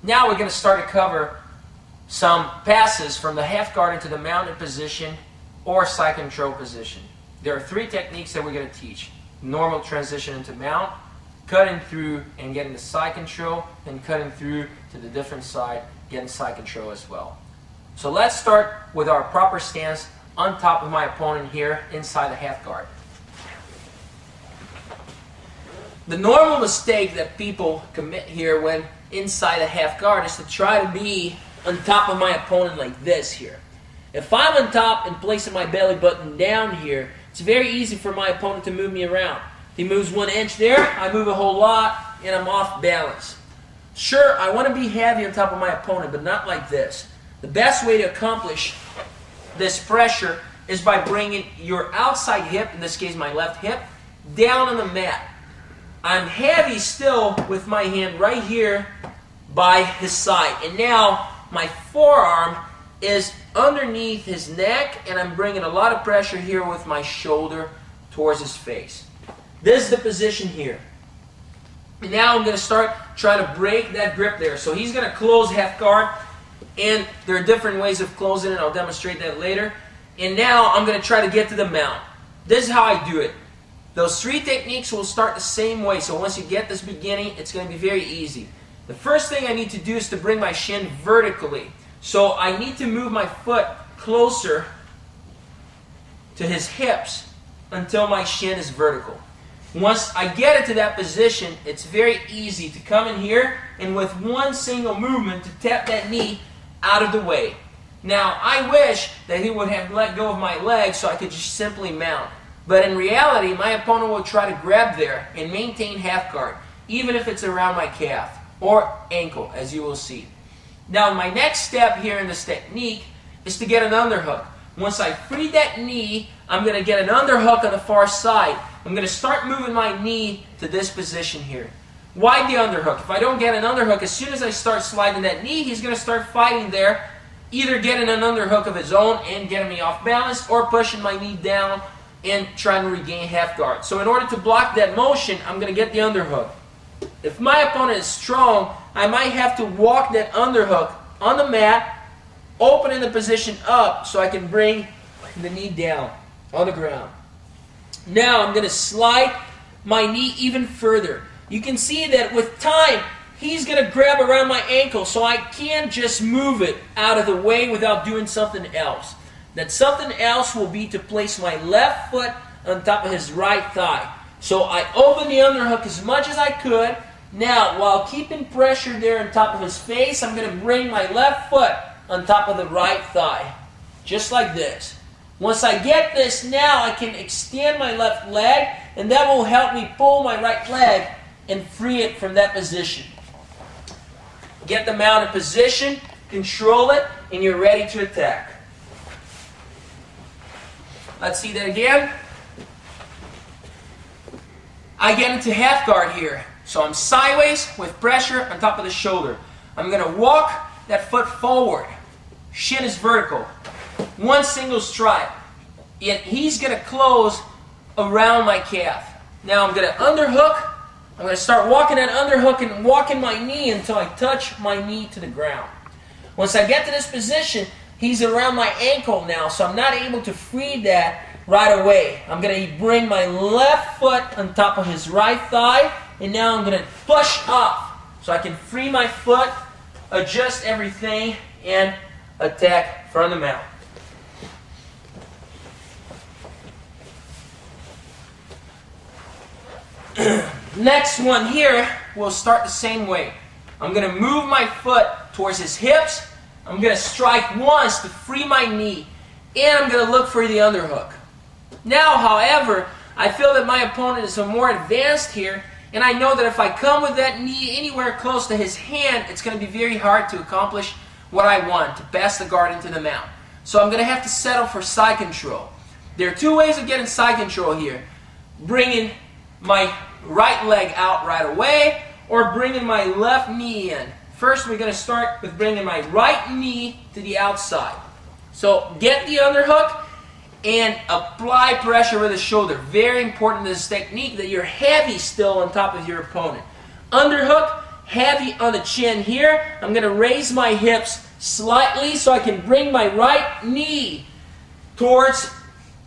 Now we're going to start to cover some passes from the half guard into the mounted position or side control position. There are 3 techniques that we're going to teach. Normal transition into mount, cutting through and getting the side control, and cutting through to the different side, getting side control as well. So let's start with our proper stance on top of my opponent here inside the half guard. The normal mistake that people commit here when inside the half guard is to try to be on top of my opponent like this here. If I'm on top and placing my belly button down here, it's very easy for my opponent to move me around. If he moves 1 inch there, I move a whole lot, and I'm off balance. Sure, I want to be heavy on top of my opponent, but not like this. The best way to accomplish this pressure is by bringing your outside hip, in this case my left hip, down on the mat. I'm heavy still with my hand right here by his side. And now my forearm is underneath his neck, and I'm bringing a lot of pressure here with my shoulder towards his face. This is the position here. And now I'm going to start trying to break that grip there. So he's going to close half guard, and there are different ways of closing it. I'll demonstrate that later. And now I'm going to try to get to the mount. This is how I do it. Those 3 techniques will start the same way. So once you get this beginning, it's going to be very easy. The first thing I need to do is to bring my shin vertically. So I need to move my foot closer to his hips until my shin is vertical. Once I get it to that position, it's very easy to come in here and with one single movement to tap that knee out of the way. Now, I wish that he would have let go of my leg so I could just simply mount. But in reality, my opponent will try to grab there and maintain half guard, even if it's around my calf or ankle, as you will see. Now, my next step here in this technique is to get an underhook. Once I free that knee, I'm going to get an underhook on the far side. I'm going to start moving my knee to this position here. Why the underhook? If I don't get an underhook, as soon as I start sliding that knee, he's going to start fighting there, either getting an underhook of his own and getting me off balance, or pushing my knee down and trying to regain half guard. So in order to block that motion, I'm going to get the underhook. If my opponent is strong, I might have to walk that underhook on the mat, opening the position up so I can bring the knee down on the ground. Now I'm going to slide my knee even further. You can see that with time, he's going to grab around my ankle, so I can't just move it out of the way without doing something else. That something else will be to place my left foot on top of his right thigh. So I open the underhook as much as I could. Now, while keeping pressure there on top of his face, I'm going to bring my left foot on top of the right thigh. Just like this. Once I get this, now I can extend my left leg, and that will help me pull my right leg and free it from that position. Get the mounted position, control it, and you're ready to attack. Let's see that again. I get into half guard here. So I'm sideways with pressure on top of the shoulder. I'm going to walk that foot forward. Shin is vertical. One single stride. Yet he's going to close around my calf. Now I'm going to underhook. I'm going to start walking that underhook and walking my knee until I touch my knee to the ground. Once I get to this position, he's around my ankle now, so I'm not able to free that right away. I'm going to bring my left foot on top of his right thigh, and now I'm going to push up so I can free my foot, adjust everything, and attack from the mount. Next one here, we'll start the same way. I'm going to move my foot towards his hips. I'm going to strike once to free my knee, and I'm going to look for the underhook. Now, however, I feel that my opponent is more advanced here, and I know that if I come with that knee anywhere close to his hand, it's going to be very hard to accomplish what I want, to pass the guard into the mount. So I'm going to have to settle for side control. There are 2 ways of getting side control here. Bringing my right leg out right away, or bringing my left knee in. First, we're going to start with bringing my right knee to the outside. So get the underhook and apply pressure with the shoulder. Very important in this technique that you're heavy still on top of your opponent. Underhook, heavy on the chin here. I'm going to raise my hips slightly so I can bring my right knee towards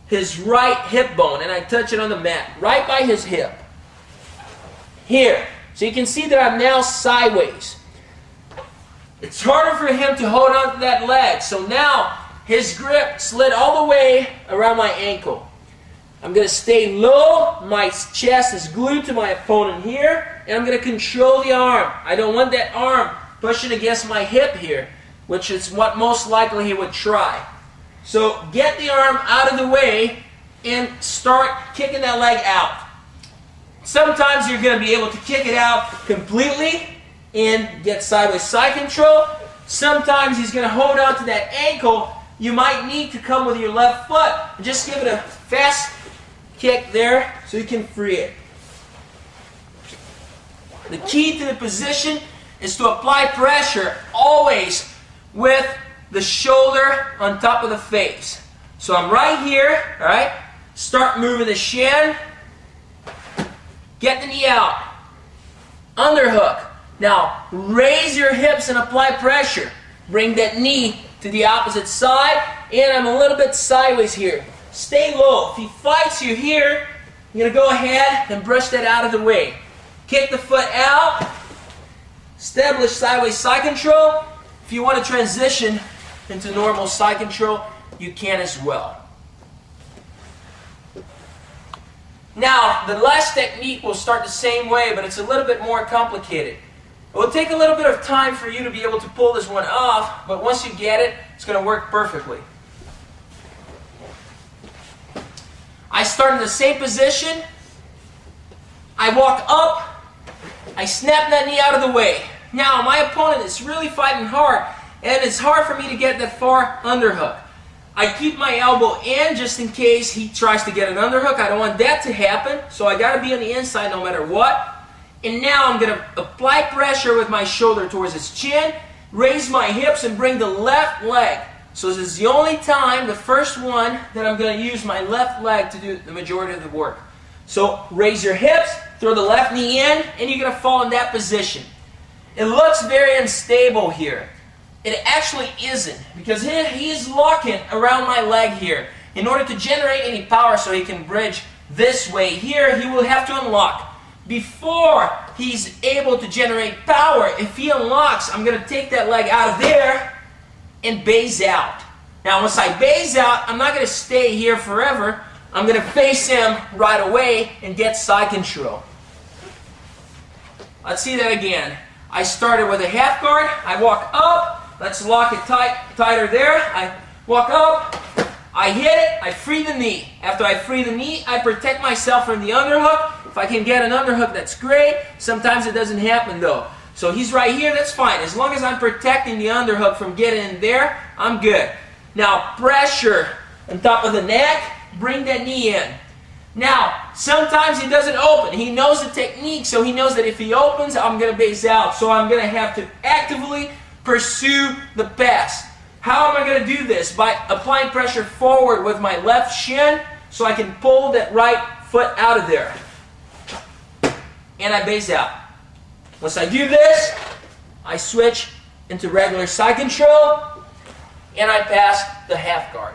his right hip bone, and I touch it on the mat, right by his hip. Here. So you can see that I'm now sideways. It's harder for him to hold on to that leg, so now his grip slid all the way around my ankle. I'm going to stay low, my chest is glued to my opponent here, and I'm going to control the arm. I don't want that arm pushing against my hip here, which is what most likely he would try. So get the arm out of the way and start kicking that leg out. Sometimes you're going to be able to kick it out completely and get sideways side control. Sometimes he's going to hold on to that ankle. You might need to come with your left foot and just give it a fast kick there so you can free it. The key to the position is to apply pressure always with the shoulder on top of the face. So I'm right here, all right? Start moving the shin. Get the knee out. Underhook. Now, raise your hips and apply pressure. Bring that knee to the opposite side, and I'm a little bit sideways here. Stay low. If he fights you here, you're going to go ahead and brush that out of the way. Kick the foot out. Establish sideways side control. If you want to transition into normal side control, you can as well. Now, the last technique will start the same way, but it's a little bit more complicated. It will take a little bit of time for you to be able to pull this one off, but once you get it, it's going to work perfectly. I start in the same position. I walk up. I snap that knee out of the way. Now, my opponent is really fighting hard, and it's hard for me to get that far underhook. I keep my elbow in just in case he tries to get an underhook. I don't want that to happen, so I got to be on the inside no matter what. And now I'm going to apply pressure with my shoulder towards his chin, raise my hips, and bring the left leg. So this is the only time, the first one, that I'm going to use my left leg to do the majority of the work. So raise your hips, throw the left knee in, and you're going to fall in that position. It looks very unstable here. It actually isn't, because he's locking around my leg here. In order to generate any power so he can bridge this way here, he will have to unlock. Before he's able to generate power, if he unlocks, I'm going to take that leg out of there and base out. Now, once I base out, I'm not going to stay here forever. I'm going to face him right away and get side control. Let's see that again. I started with a half guard. I walk up. Let's lock it tighter there. I walk up. I hit it. I free the knee. After I free the knee, I protect myself from the underhook. If I can get an underhook, that's great. Sometimes it doesn't happen, though. So he's right here. That's fine. As long as I'm protecting the underhook from getting in there, I'm good. Now, pressure on top of the neck. Bring that knee in. Now, sometimes he doesn't open. He knows the technique, so he knows that if he opens, I'm going to base out. So I'm going to have to actively pursue the pass. How am I going to do this? By applying pressure forward with my left shin so I can pull that right foot out of there. And I base out. Once I do this, I switch into regular side control and I pass the half guard.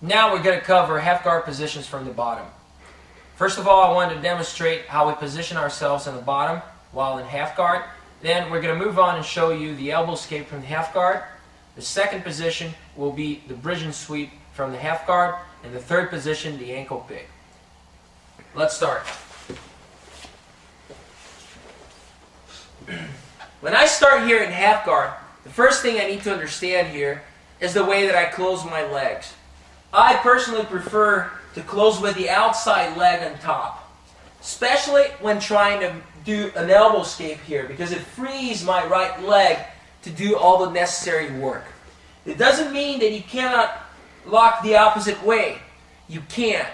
Now we're going to cover half guard positions from the bottom. First of all, I wanted to demonstrate how we position ourselves in the bottom while in half guard. Then we're going to move on and show you the elbow escape from the half guard. The second position will be the bridge and sweep from the half guard. And the third position, the ankle pick. Let's start. When I start here in half guard, the first thing I need to understand here is the way that I close my legs. I personally prefer to close with the outside leg on top, especially when trying to do an elbow escape here, because it frees my right leg to do all the necessary work. It doesn't mean that you cannot lock the opposite way. You can.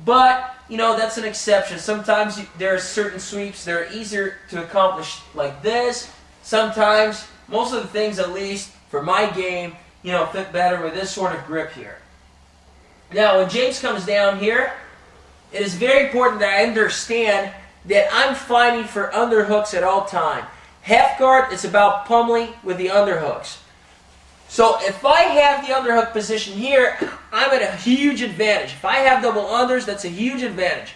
But, you know, that's an exception. Sometimes there are certain sweeps that are easier to accomplish like this. Sometimes, most of the things at least, for my game, you know, fit better with this sort of grip here. Now, when James comes down here, it is very important that I understand that I'm finding for underhooks at all time. Half guard, it's about pummeling with the underhooks. So if I have the underhook position here, I'm at a huge advantage. If I have double unders, that's a huge advantage.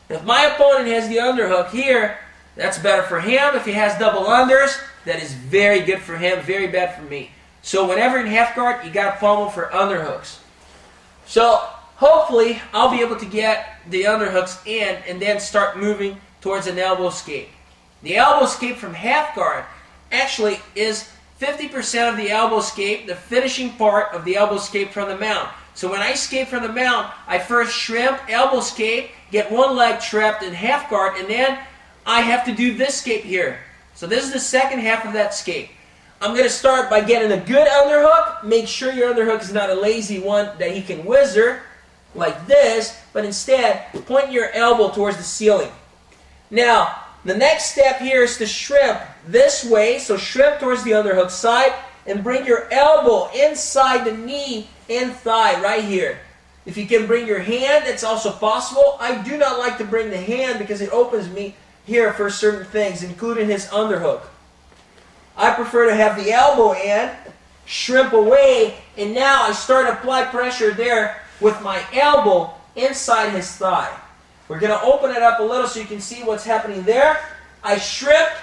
If my opponent has the underhook here, that's better for him. If he has double unders, that is very good for him, very bad for me. So whenever in half guard, you got to pummel for underhooks. So hopefully, I'll be able to get the underhooks in and then start moving towards an elbow escape. The elbow escape from half guard actually is 50% of the elbow escape, the finishing part of the elbow escape from the mount. So when I escape from the mount, I first shrimp, elbow escape, get one leg trapped in half guard, and then I have to do this escape here. So this is the second half of that escape. I'm going to start by getting a good underhook. Make sure your underhook is not a lazy one that he can whizzer like this, but instead point your elbow towards the ceiling. Now, the next step here is to shrimp this way, so shrimp towards the underhook side and bring your elbow inside the knee and thigh right here. If you can bring your hand, that's also possible. I do not like to bring the hand because it opens me here for certain things, including his underhook. I prefer to have the elbow in, shrimp away, and now I start to apply pressure there with my elbow inside his thigh. We're going to open it up a little so you can see what's happening there. I shrimped.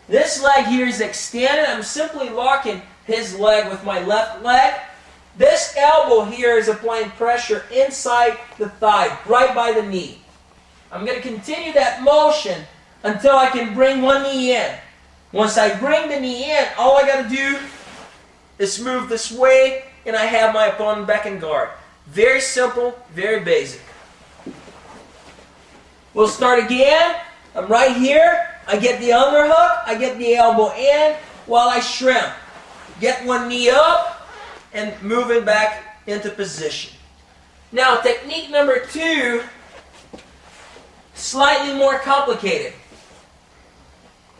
This leg here is extended. I'm simply locking his leg with my left leg. This elbow here is applying pressure inside the thigh, right by the knee. I'm going to continue that motion until I can bring one knee in. Once I bring the knee in, all I got to do is move this way, and I have my opponent back in guard. Very simple, very basic. We'll start again. I'm right here. I get the underhook. I get the elbow in while I shrimp. Get one knee up and move it back into position. Now, technique number 2, slightly more complicated.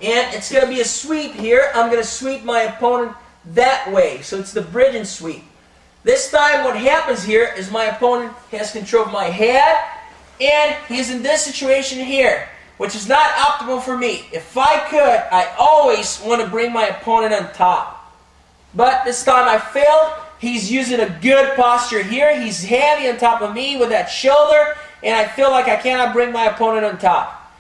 And it's going to be a sweep here. I'm going to sweep my opponent that way. So it's the bridge and sweep. This time what happens here is my opponent has control of my head, and he's in this situation here, which is not optimal for me. If I could, I always want to bring my opponent on top. But this time I failed. He's using a good posture here. He's heavy on top of me with that shoulder, and I feel like I cannot bring my opponent on top.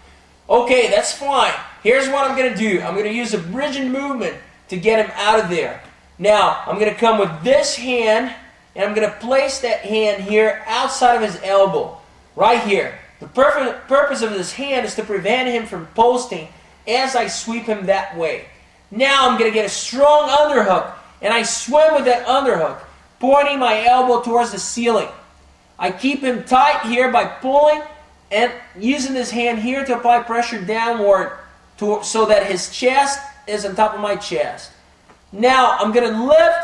Okay, that's fine. Here's what I'm going to do. I'm going to use a bridging movement to get him out of there. Now, I'm going to come with this hand, and I'm going to place that hand here outside of his elbow, right here. The purpose of this hand is to prevent him from posting as I sweep him that way. Now, I'm going to get a strong underhook, and I swim with that underhook, pointing my elbow towards the ceiling. I keep him tight here by pulling and using this hand here to apply pressure downward so that his chest is on top of my chest. Now, I'm going to lift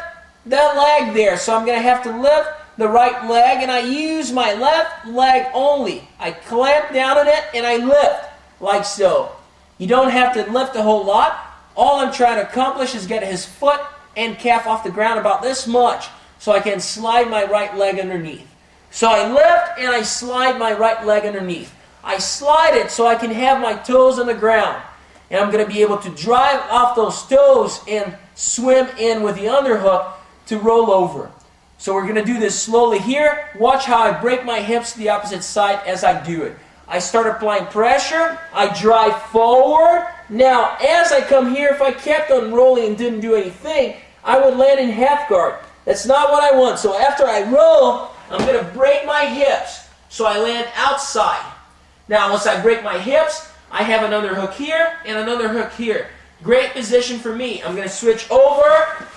that leg there. So I'm going to have to lift the right leg, and I use my left leg only. I clamp down on it, and I lift like so. You don't have to lift a whole lot. All I'm trying to accomplish is get his foot and calf off the ground about this much so I can slide my right leg underneath. So I lift, and I slide my right leg underneath. I slide it so I can have my toes on the ground. And I'm going to be able to drive off those toes and swim in with the underhook to roll over. So we're going to do this slowly here. Watch how I break my hips to the opposite side as I do it. I start applying pressure. I drive forward. Now, as I come here, if I kept on rolling and didn't do anything, I would land in half guard. That's not what I want. So after I roll, I'm going to break my hips so I land outside. Now, once I break my hips, I have another hook here and another hook here. Great position for me. I'm going to switch over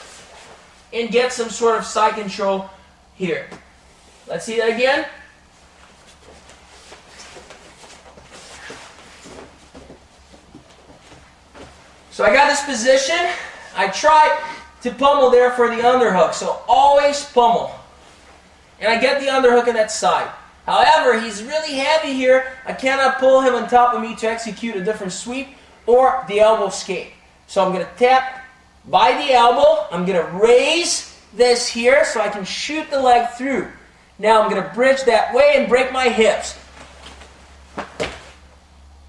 and get some sort of side control here. Let's see that again. So I got this position. I try to pummel there for the underhook. So always pummel. And I get the underhook on that side. However, he's really heavy here. I cannot pull him on top of me to execute a different sweep or the elbow escape. So I'm going to tap by the elbow. I'm going to raise this here so I can shoot the leg through. Now I'm going to bridge that way and break my hips.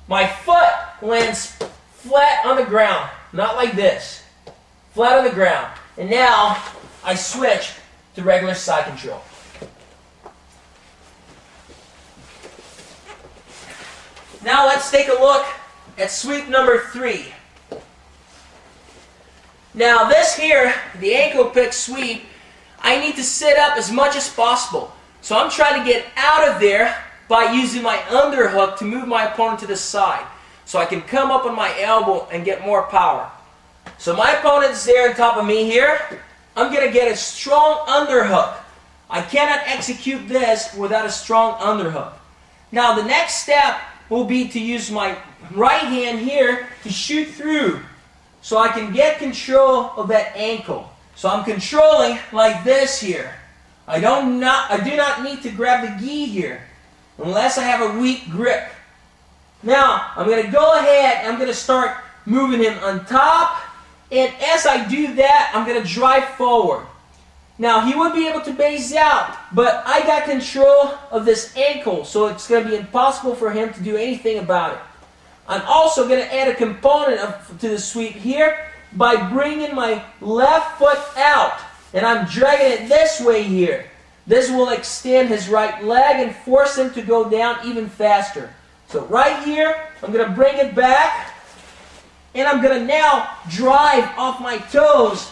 my foot lands flat on the ground, not like this. Flat on the ground. And now I switch to regular side control. Now let's take a look at sweep number 3. Now this here, the ankle pick sweep, I need to sit up as much as possible. So I'm trying to get out of there by using my underhook to move my opponent to the side. So I can come up on my elbow and get more power. So my opponent's there on top of me here. I'm going to get a strong underhook. I cannot execute this without a strong underhook. Now the next step will be to use my right hand here to shoot through so I can get control of that ankle. So I'm controlling like this here. I do not need to grab the gi here unless I have a weak grip. Now I'm going to go ahead and I'm going to start moving him on top, and as I do that I'm going to drive forward. Now he would be able to base out, but I got control of this ankle, so it's going to be impossible for him to do anything about it. I'm also going to add a component to the sweep here by bringing my left foot out, and I'm dragging it this way here. This will extend his right leg and force him to go down even faster. So right here, I'm going to bring it back, and I'm going to now drive off my toes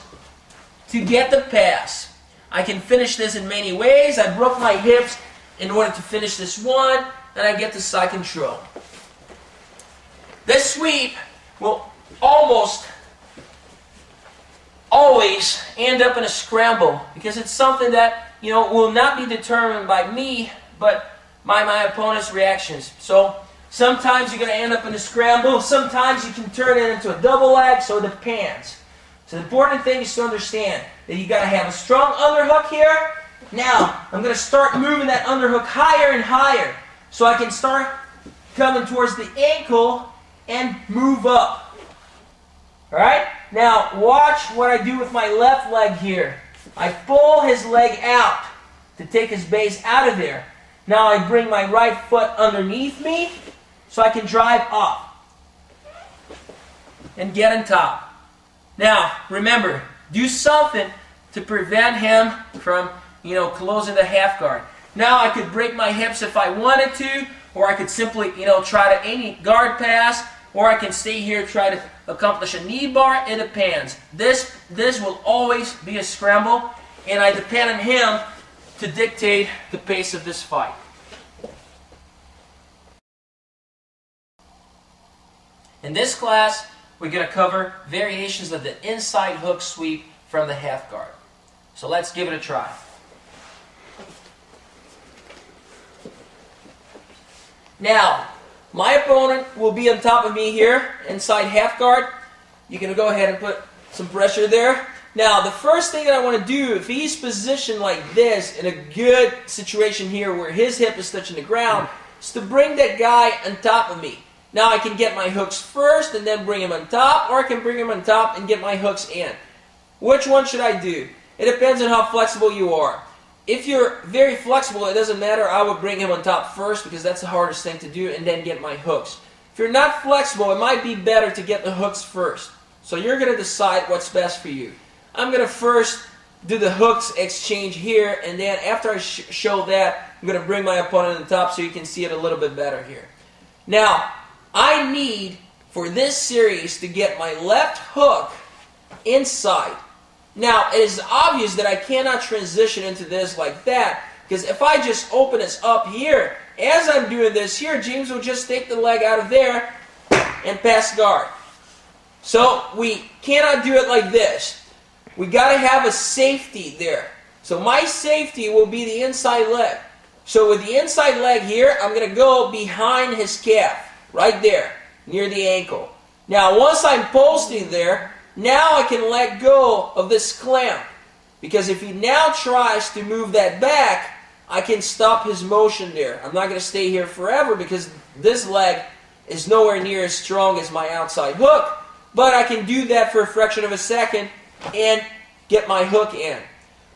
to get the pass. I can finish this in many ways. I broke my hips in order to finish this one, and I get the side control. This sweep will almost always end up in a scramble because it's something that, will not be determined by me, but by my opponent's reactions. So sometimes you're going to end up in a scramble. Sometimes you can turn it into a double leg, so it depends. So the important thing is to understand that you got to have a strong underhook here. Now, I'm going to start moving that underhook higher and higher so I can start coming towards the ankle and move up. Alright? Now, watch what I do with my left leg here. I pull his leg out to take his base out of there. Now I bring my right foot underneath me so I can drive up and get on top. Now, remember, do something to prevent him from, closing the half guard. Now I could break my hips if I wanted to, or I could simply, try to any guard pass, or I can stay here, try to accomplish a knee bar. It depends. This will always be a scramble, and I depend on him to dictate the pace of this fight. In this class, we're going to cover variations of the inside hook sweep from the half guard. So let's give it a try. Now, my opponent will be on top of me here, inside half guard. You can go ahead and put some pressure there. Now, the first thing that I want to do, if he's positioned like this, in a good situation here where his hip is touching the ground, is to bring that guy on top of me. Now I can get my hooks first and then bring him on top, or I can bring him on top and get my hooks in. Which one should I do? It depends on how flexible you are. If you're very flexible, it doesn't matter. I would bring him on top first because that's the hardest thing to do, and then get my hooks. If you're not flexible, it might be better to get the hooks first. So you're going to decide what's best for you. I'm going to first do the hooks exchange here, and then after I show that, I'm going to bring my opponent on top so you can see it a little bit better here. Now, I need, for this series, to get my left hook inside. Now, it is obvious that I cannot transition into this like that, because if I just open this up here, as I'm doing this here, James will just take the leg out of there and pass guard. So, we cannot do it like this. We got to have a safety there. So, my safety will be the inside leg. So, with the inside leg here, I'm going to go behind his calf. Right there, near the ankle. Now, once I'm posting there, now I can let go of this clamp. Because if he now tries to move that back, I can stop his motion there. I'm not going to stay here forever because this leg is nowhere near as strong as my outside hook. But I can do that for a fraction of a second and get my hook in.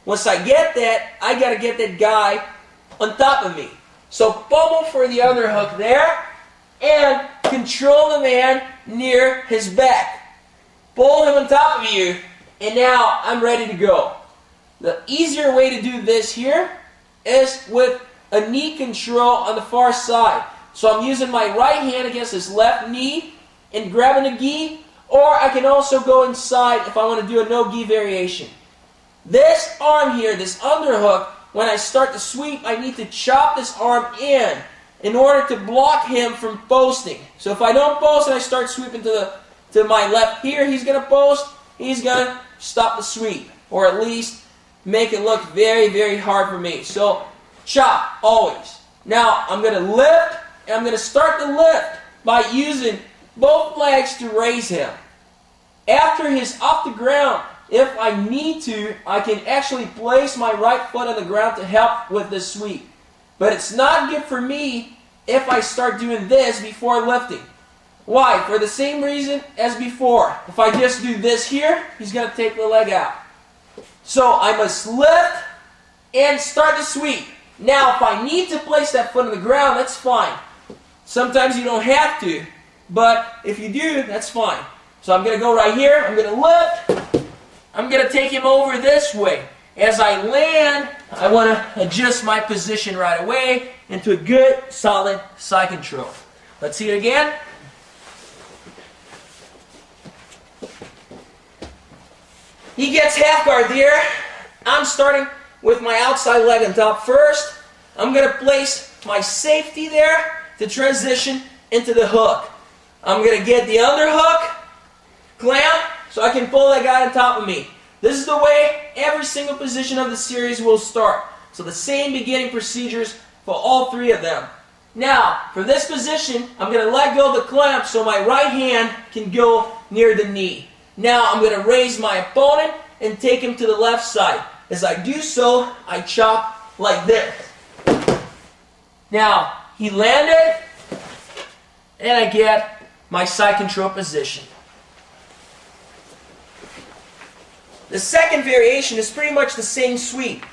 Once I get that, I got to get that guy on top of me. So pummel for the underhook there. And control the man near his back. Pull him on top of you, and now I'm ready to go. The easier way to do this here is with a knee control on the far side. So I'm using my right hand against his left knee and grabbing a gi, or I can also go inside if I want to do a no-gi variation. This arm here, this underhook, when I start to sweep, I need to chop this arm in order to block him from posting. So if I don't post and I start sweeping to my left here, he's going to post, he's going to stop the sweep, or at least make it look very, very hard for me. So chop, always. Now I'm going to lift, and I'm going to start the lift by using both legs to raise him. After he's off the ground, if I need to, I can actually place my right foot on the ground to help with the sweep. But it's not good for me if I start doing this before lifting. Why? For the same reason as before. If I just do this here, he's going to take the leg out. So I must lift and start to sweep. Now, if I need to place that foot on the ground, that's fine. Sometimes you don't have to, but if you do, that's fine. So I'm going to go right here, I'm going to lift, I'm going to take him over this way. As I land, I want to adjust my position right away into a good, solid side control. Let's see it again. He gets half guard there. I'm starting with my outside leg on top first. I'm going to place my safety there to transition into the hook. I'm going to get the underhook, clamp, so I can pull that guy on top of me. This is the way every single position of the series will start. So the same beginning procedures for all three of them. Now, for this position, I'm going to let go of the clamp so my right hand can go near the knee. Now I'm going to raise my opponent and take him to the left side. As I do so, I chop like this. Now, he landed, and I get my side control position. The second variation is pretty much the same sweep,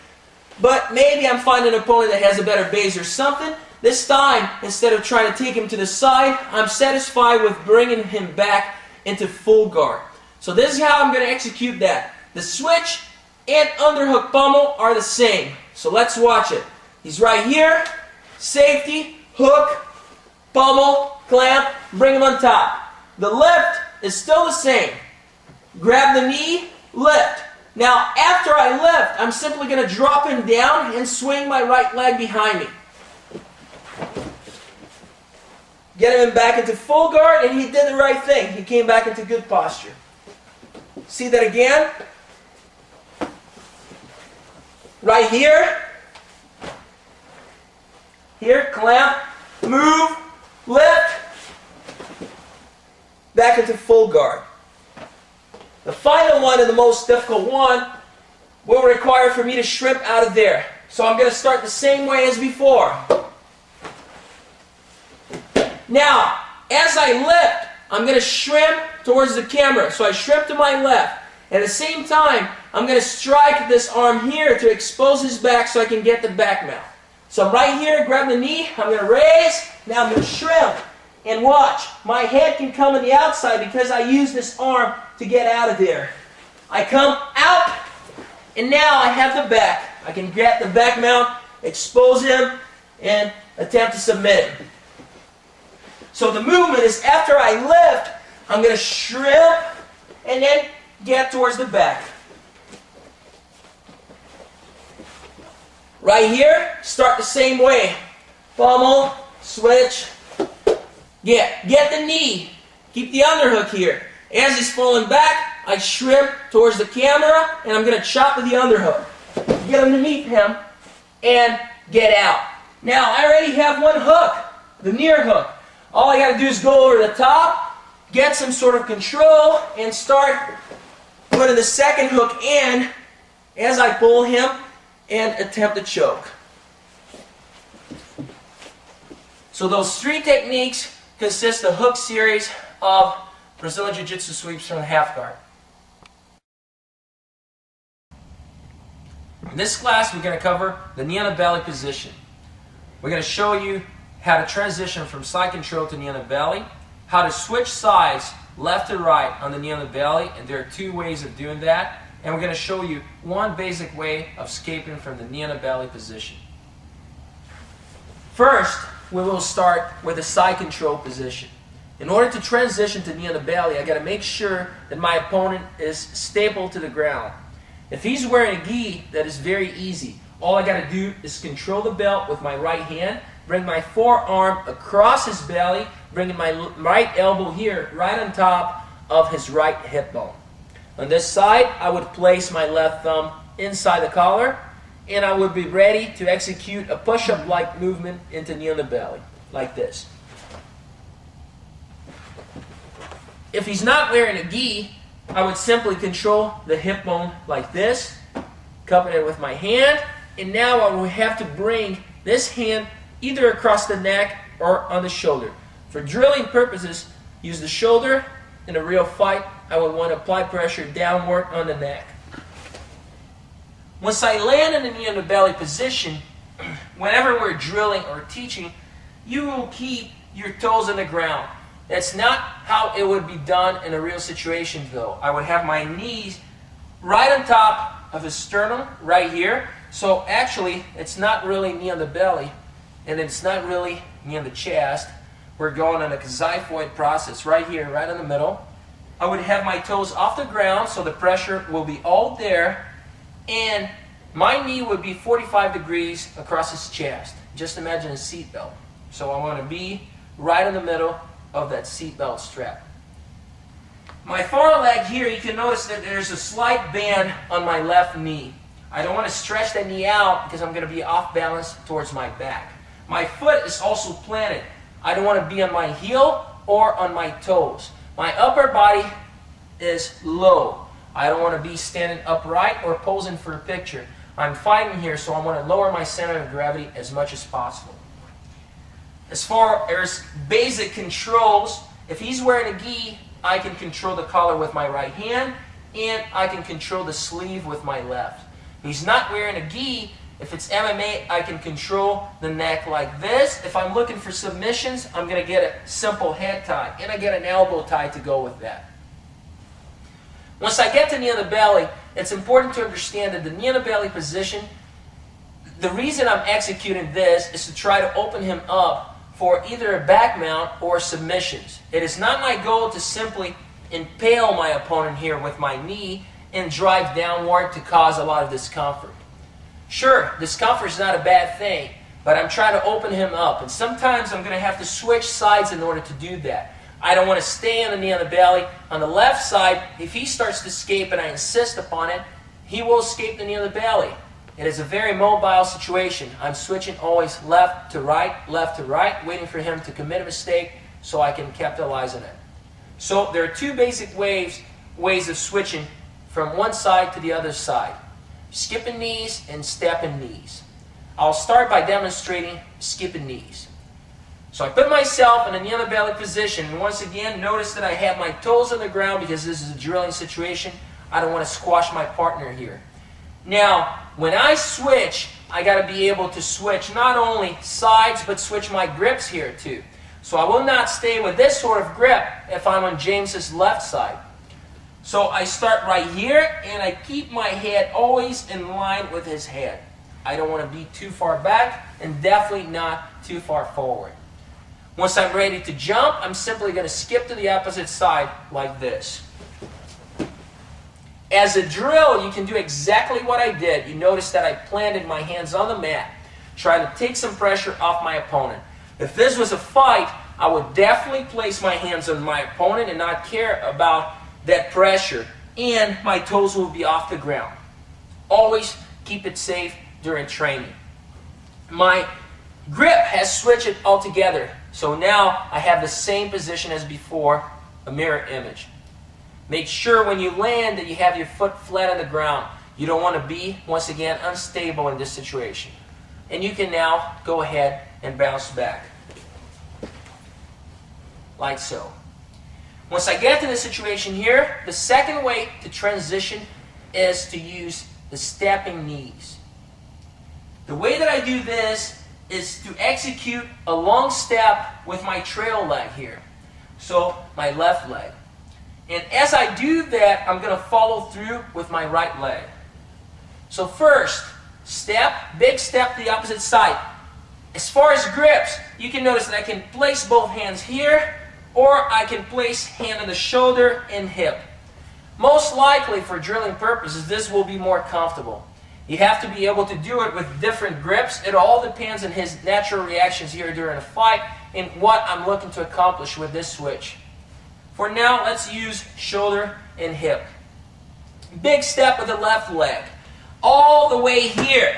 but maybe I'm finding an opponent that has a better base or something. This time, instead of trying to take him to the side, I'm satisfied with bringing him back into full guard. So this is how I'm going to execute that. The switch and underhook pummel are the same. So let's watch it. He's right here, safety, hook, pummel, clamp, bring him on top. The lift is still the same. Grab the knee, lift. Now, after I lift, I'm simply going to drop him down and swing my right leg behind me. Get him back into full guard, and he did the right thing. He came back into good posture. See that again? Right here. Here, clamp, move, lift. Back into full guard. The final one, and the most difficult one, will require for me to shrimp out of there. So I'm going to start the same way as before. Now, as I lift, I'm going to shrimp towards the camera. So I shrimp to my left. At the same time, I'm going to strike this arm here to expose his back so I can get the back mount. So I'm right here, grab the knee, I'm going to raise, now I'm going to shrimp. And watch, my head can come on the outside because I use this arm to get out of there. I come out, and now I have the back. I can get the back mount, expose him, and attempt to submit him. So the movement is after I lift, I'm going to shrimp, and then get towards the back. Right here, start the same way. Pummel, switch, get the knee. Keep the underhook here. As he's falling back, I shrimp towards the camera, and I'm going to chop with the underhook. Get underneath him, and get out. Now, I already have one hook, the near hook. All I got to do is go over the top, get some sort of control, and start putting the second hook in as I pull him and attempt to choke. So those three techniques consist of hook series of Brazilian Jiu-Jitsu sweeps from the half guard. In this class, we're going to cover the knee on the belly position. We're going to show you how to transition from side control to knee on the belly. how to switch sides left to right on the knee on the belly, and there are two ways of doing that. And we're going to show you one basic way of escaping from the knee on the belly position. First, we will start with the side control position. In order to transition to knee on the belly, I got to make sure that my opponent is stapled to the ground. If he's wearing a gi, that is very easy. All I got to do is control the belt with my right hand, bring my forearm across his belly, bringing my right elbow here, right on top of his right hip bone. On this side, I would place my left thumb inside the collar, and I would be ready to execute a push-up-like movement into knee on the belly, like this. If he's not wearing a gi, I would simply control the hip bone like this, cupping it with my hand, and now I will have to bring this hand either across the neck or on the shoulder. For drilling purposes, use the shoulder. In a real fight, I would want to apply pressure downward on the neck. Once I land in the knee on the belly position, whenever we're drilling or teaching, you will keep your toes on the ground. That's not how it would be done in a real situation, though. I would have my knees right on top of his sternum, right here. So actually, it's not really knee on the belly, and it's not really knee on the chest. We're going on a xiphoid process right here, right in the middle. I would have my toes off the ground, so the pressure will be all there, and my knee would be 45 degrees across his chest. Just imagine a seat belt. So I want to be right in the middle of that seat belt strap. My far leg here, you can notice that there's a slight band on my left knee. I don't want to stretch that knee out because I'm going to be off balance towards my back. My foot is also planted. I don't want to be on my heel or on my toes. My upper body is low. I don't want to be standing upright or posing for a picture. I'm fighting here, so I want to lower my center of gravity as much as possible. As far as basic controls, if he's wearing a gi, I can control the collar with my right hand, and I can control the sleeve with my left. If he's not wearing a gi, if it's MMA, I can control the neck like this. If I'm looking for submissions, I'm going to get a simple head tie, and I get an elbow tie to go with that. Once I get to knee on the belly, it's important to understand that the knee on the belly position, the reason I'm executing this is to try to open him up for either a back mount or submissions. It is not my goal to simply impale my opponent here with my knee and drive downward to cause a lot of discomfort. Sure, discomfort is not a bad thing, but I'm trying to open him up, and sometimes I'm going to have to switch sides in order to do that. I don't want to stay on the knee on the belly. On the left side, if he starts to escape and I insist upon it, he will escape the knee on the belly. It is a very mobile situation. I'm switching always left to right, waiting for him to commit a mistake so I can capitalize on it. So there are two basic ways of switching from one side to the other side. Skipping knees and stepping knees. I'll start by demonstrating skipping knees. So I put myself in a knee on the belly position, and once again, notice that I have my toes on the ground because this is a drilling situation. I don't want to squash my partner here. Now, when I switch, I got to be able to switch not only sides, but switch my grips here too. So I will not stay with this sort of grip if I'm on James's left side. So I start right here, and I keep my head always in line with his head. I don't want to be too far back, and definitely not too far forward. Once I'm ready to jump, I'm simply going to skip to the opposite side like this. As a drill, you can do exactly what I did. You notice that I planted my hands on the mat, trying to take some pressure off my opponent. If this was a fight, I would definitely place my hands on my opponent and not care about that pressure, and my toes will be off the ground. Always keep it safe during training. My grip has switched it altogether, so now I have the same position as before, a mirror image. Make sure when you land that you have your foot flat on the ground. You don't want to be, once again, unstable in this situation. And you can now go ahead and bounce back. Like so. Once I get to the situation here, the second way to transition is to use the stepping knees. The way that I do this is to execute a long step with my trail leg here. so my left leg. And as I do that, I'm going to follow through with my right leg. So first, step, big step to the opposite side. As far as grips, you can notice that I can place both hands here, or I can place hand on the shoulder and hip. Most likely, for drilling purposes, this will be more comfortable. You have to be able to do it with different grips. It all depends on his natural reactions here during a fight and what I'm looking to accomplish with this switch. For now, let's use shoulder and hip. Big step with the left leg, all the way here.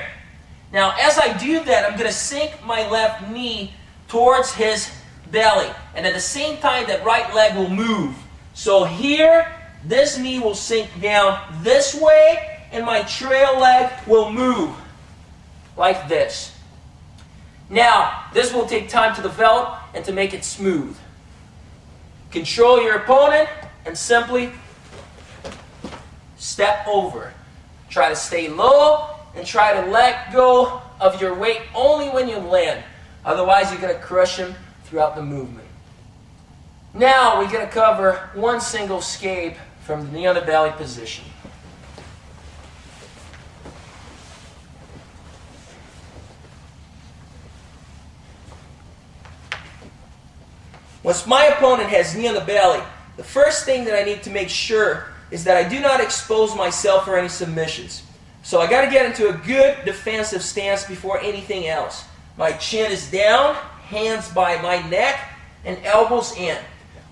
Now, as I do that, I'm going to sink my left knee towards his belly. And at the same time, that right leg will move. So here, this knee will sink down this way, and my trail leg will move like this. Now, this will take time to develop and to make it smooth. Control your opponent and simply step over. Try to stay low and try to let go of your weight only when you land. Otherwise, you're going to crush him throughout the movement. Now, we're going to cover one single escape from the knee on the belly position. Once my opponent has knee on the belly, the first thing that I need to make sure is that I do not expose myself for any submissions. So I got to get into a good defensive stance before anything else. My chin is down, hands by my neck, and elbows in.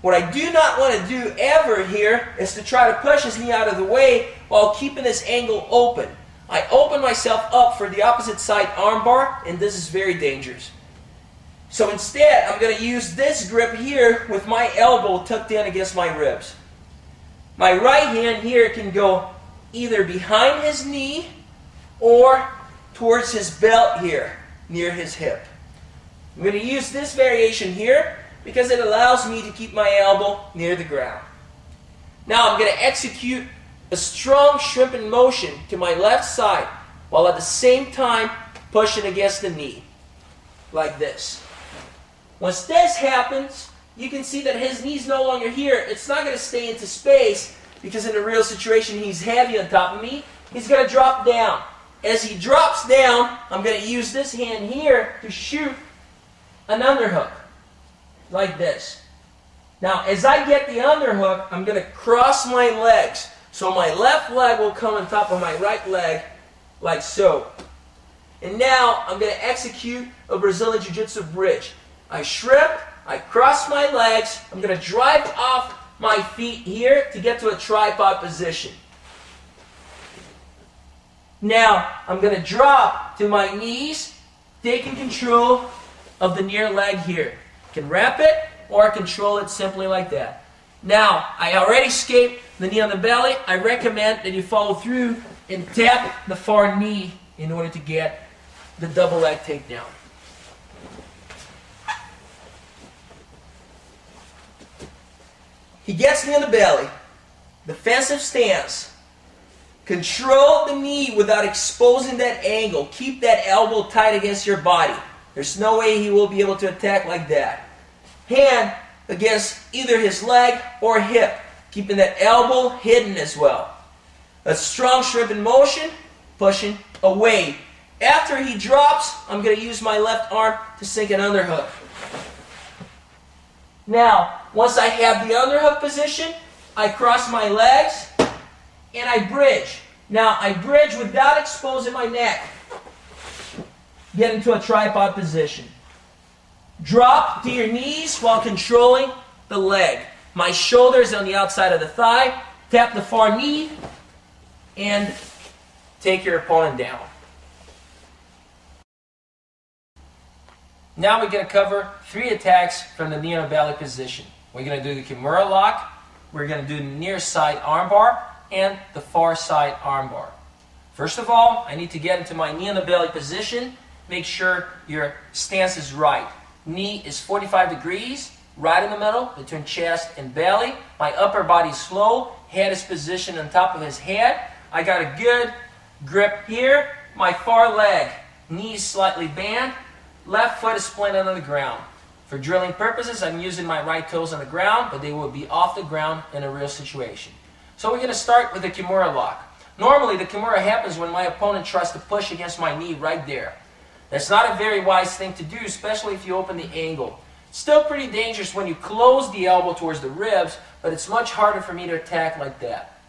What I do not want to do ever here is to try to push his knee out of the way while keeping this angle open. I open myself up for the opposite side armbar, and this is very dangerous. So instead, I'm going to use this grip here with my elbow tucked in against my ribs. My right hand here can go either behind his knee or towards his belt here, near his hip. I'm going to use this variation here because it allows me to keep my elbow near the ground. Now I'm going to execute a strong shrimping motion to my left side while at the same time pushing against the knee, like this. Once this happens, you can see that his knee's no longer here. It's not going to stay into space because in a real situation he's heavy on top of me. He's going to drop down. As he drops down, I'm going to use this hand here to shoot an underhook, like this. Now, as I get the underhook, I'm going to cross my legs. So my left leg will come on top of my right leg, like so. And now, I'm going to execute a Brazilian Jiu-Jitsu bridge. I shrimp, I cross my legs, I'm going to drive off my feet here to get to a tripod position. Now, I'm going to drop to my knees, taking control of the near leg here. I can wrap it or control it simply like that. Now, I already escaped the knee on the belly. I recommend that you follow through and tap the far knee in order to get the double leg takedown. He gets me in the belly. Defensive stance. Control the knee without exposing that angle. Keep that elbow tight against your body. There's no way he will be able to attack like that. Hand against either his leg or hip, keeping that elbow hidden as well. A strong shrimping motion, pushing away. After he drops, I'm going to use my left arm to sink an underhook. Now, once I have the underhook position, I cross my legs and I bridge. Now, I bridge without exposing my neck. Get into a tripod position. Drop to your knees while controlling the leg. My shoulders on the outside of the thigh. Tap the far knee and take your opponent down. Now we're going to cover 3 attacks from the knee on the belly position. We're going to do the Kimura lock, we're going to do the near side armbar, and the far side armbar. First of all, I need to get into my knee on the belly position. Make sure your stance is right. Knee is 45 degrees, right in the middle, between chest and belly. My upper body is low, head is positioned on top of his head. I got a good grip here. My far leg, knees slightly bent, left foot is planted on the ground. For drilling purposes, I'm using my right toes on the ground, but they will be off the ground in a real situation. So we're going to start with the Kimura lock. Normally, the Kimura happens when my opponent tries to push against my knee right there. That's not a very wise thing to do, especially if you open the angle. It's still pretty dangerous when you close the elbow towards the ribs, but it's much harder for me to attack like that.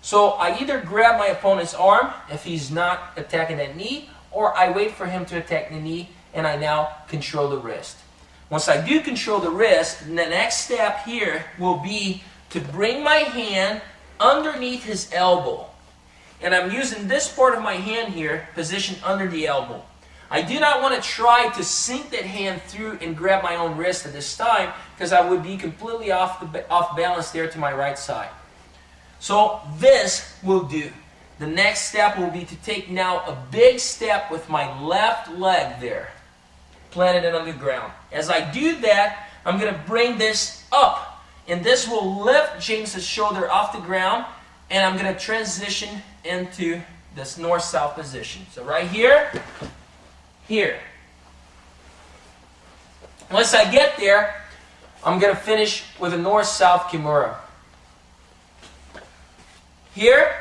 So I either grab my opponent's arm if he's not attacking that knee, or I wait for him to attack the knee, and I now control the wrist. Once I do control the wrist, the next step here will be to bring my hand underneath his elbow. And I'm using this part of my hand here, positioned under the elbow. I do not want to try to sink that hand through and grab my own wrist at this time, because I would be completely off balance there to my right side. So this will do. The next step will be to take now a big step with my left leg there, planted it on the ground. As I do that, I'm going to bring this up, and this will lift James's shoulder off the ground, and I'm going to transition into this north-south position. So right here, here. Once I get there, I'm going to finish with a north-south Kimura. Here,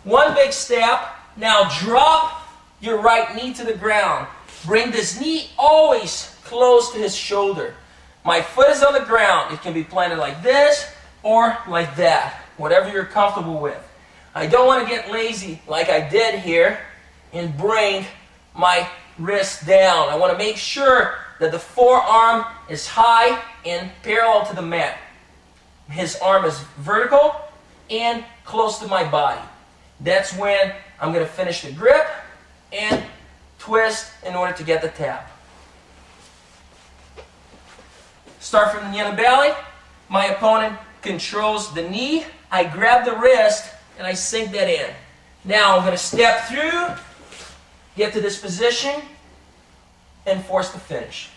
one big step. Now drop your right knee to the ground. Bring this knee always close to his shoulder. My foot is on the ground. It can be planted like this or like that, whatever you're comfortable with. I don't want to get lazy like I did here and bring my wrist down. I want to make sure that the forearm is high and parallel to the mat. His arm is vertical and close to my body. That's when I'm going to finish the grip and twist in order to get the tap. Start from the knee on the belly. My opponent controls the knee. I grab the wrist and I sink that in. Now I'm going to step through, get to this position, and force the finish.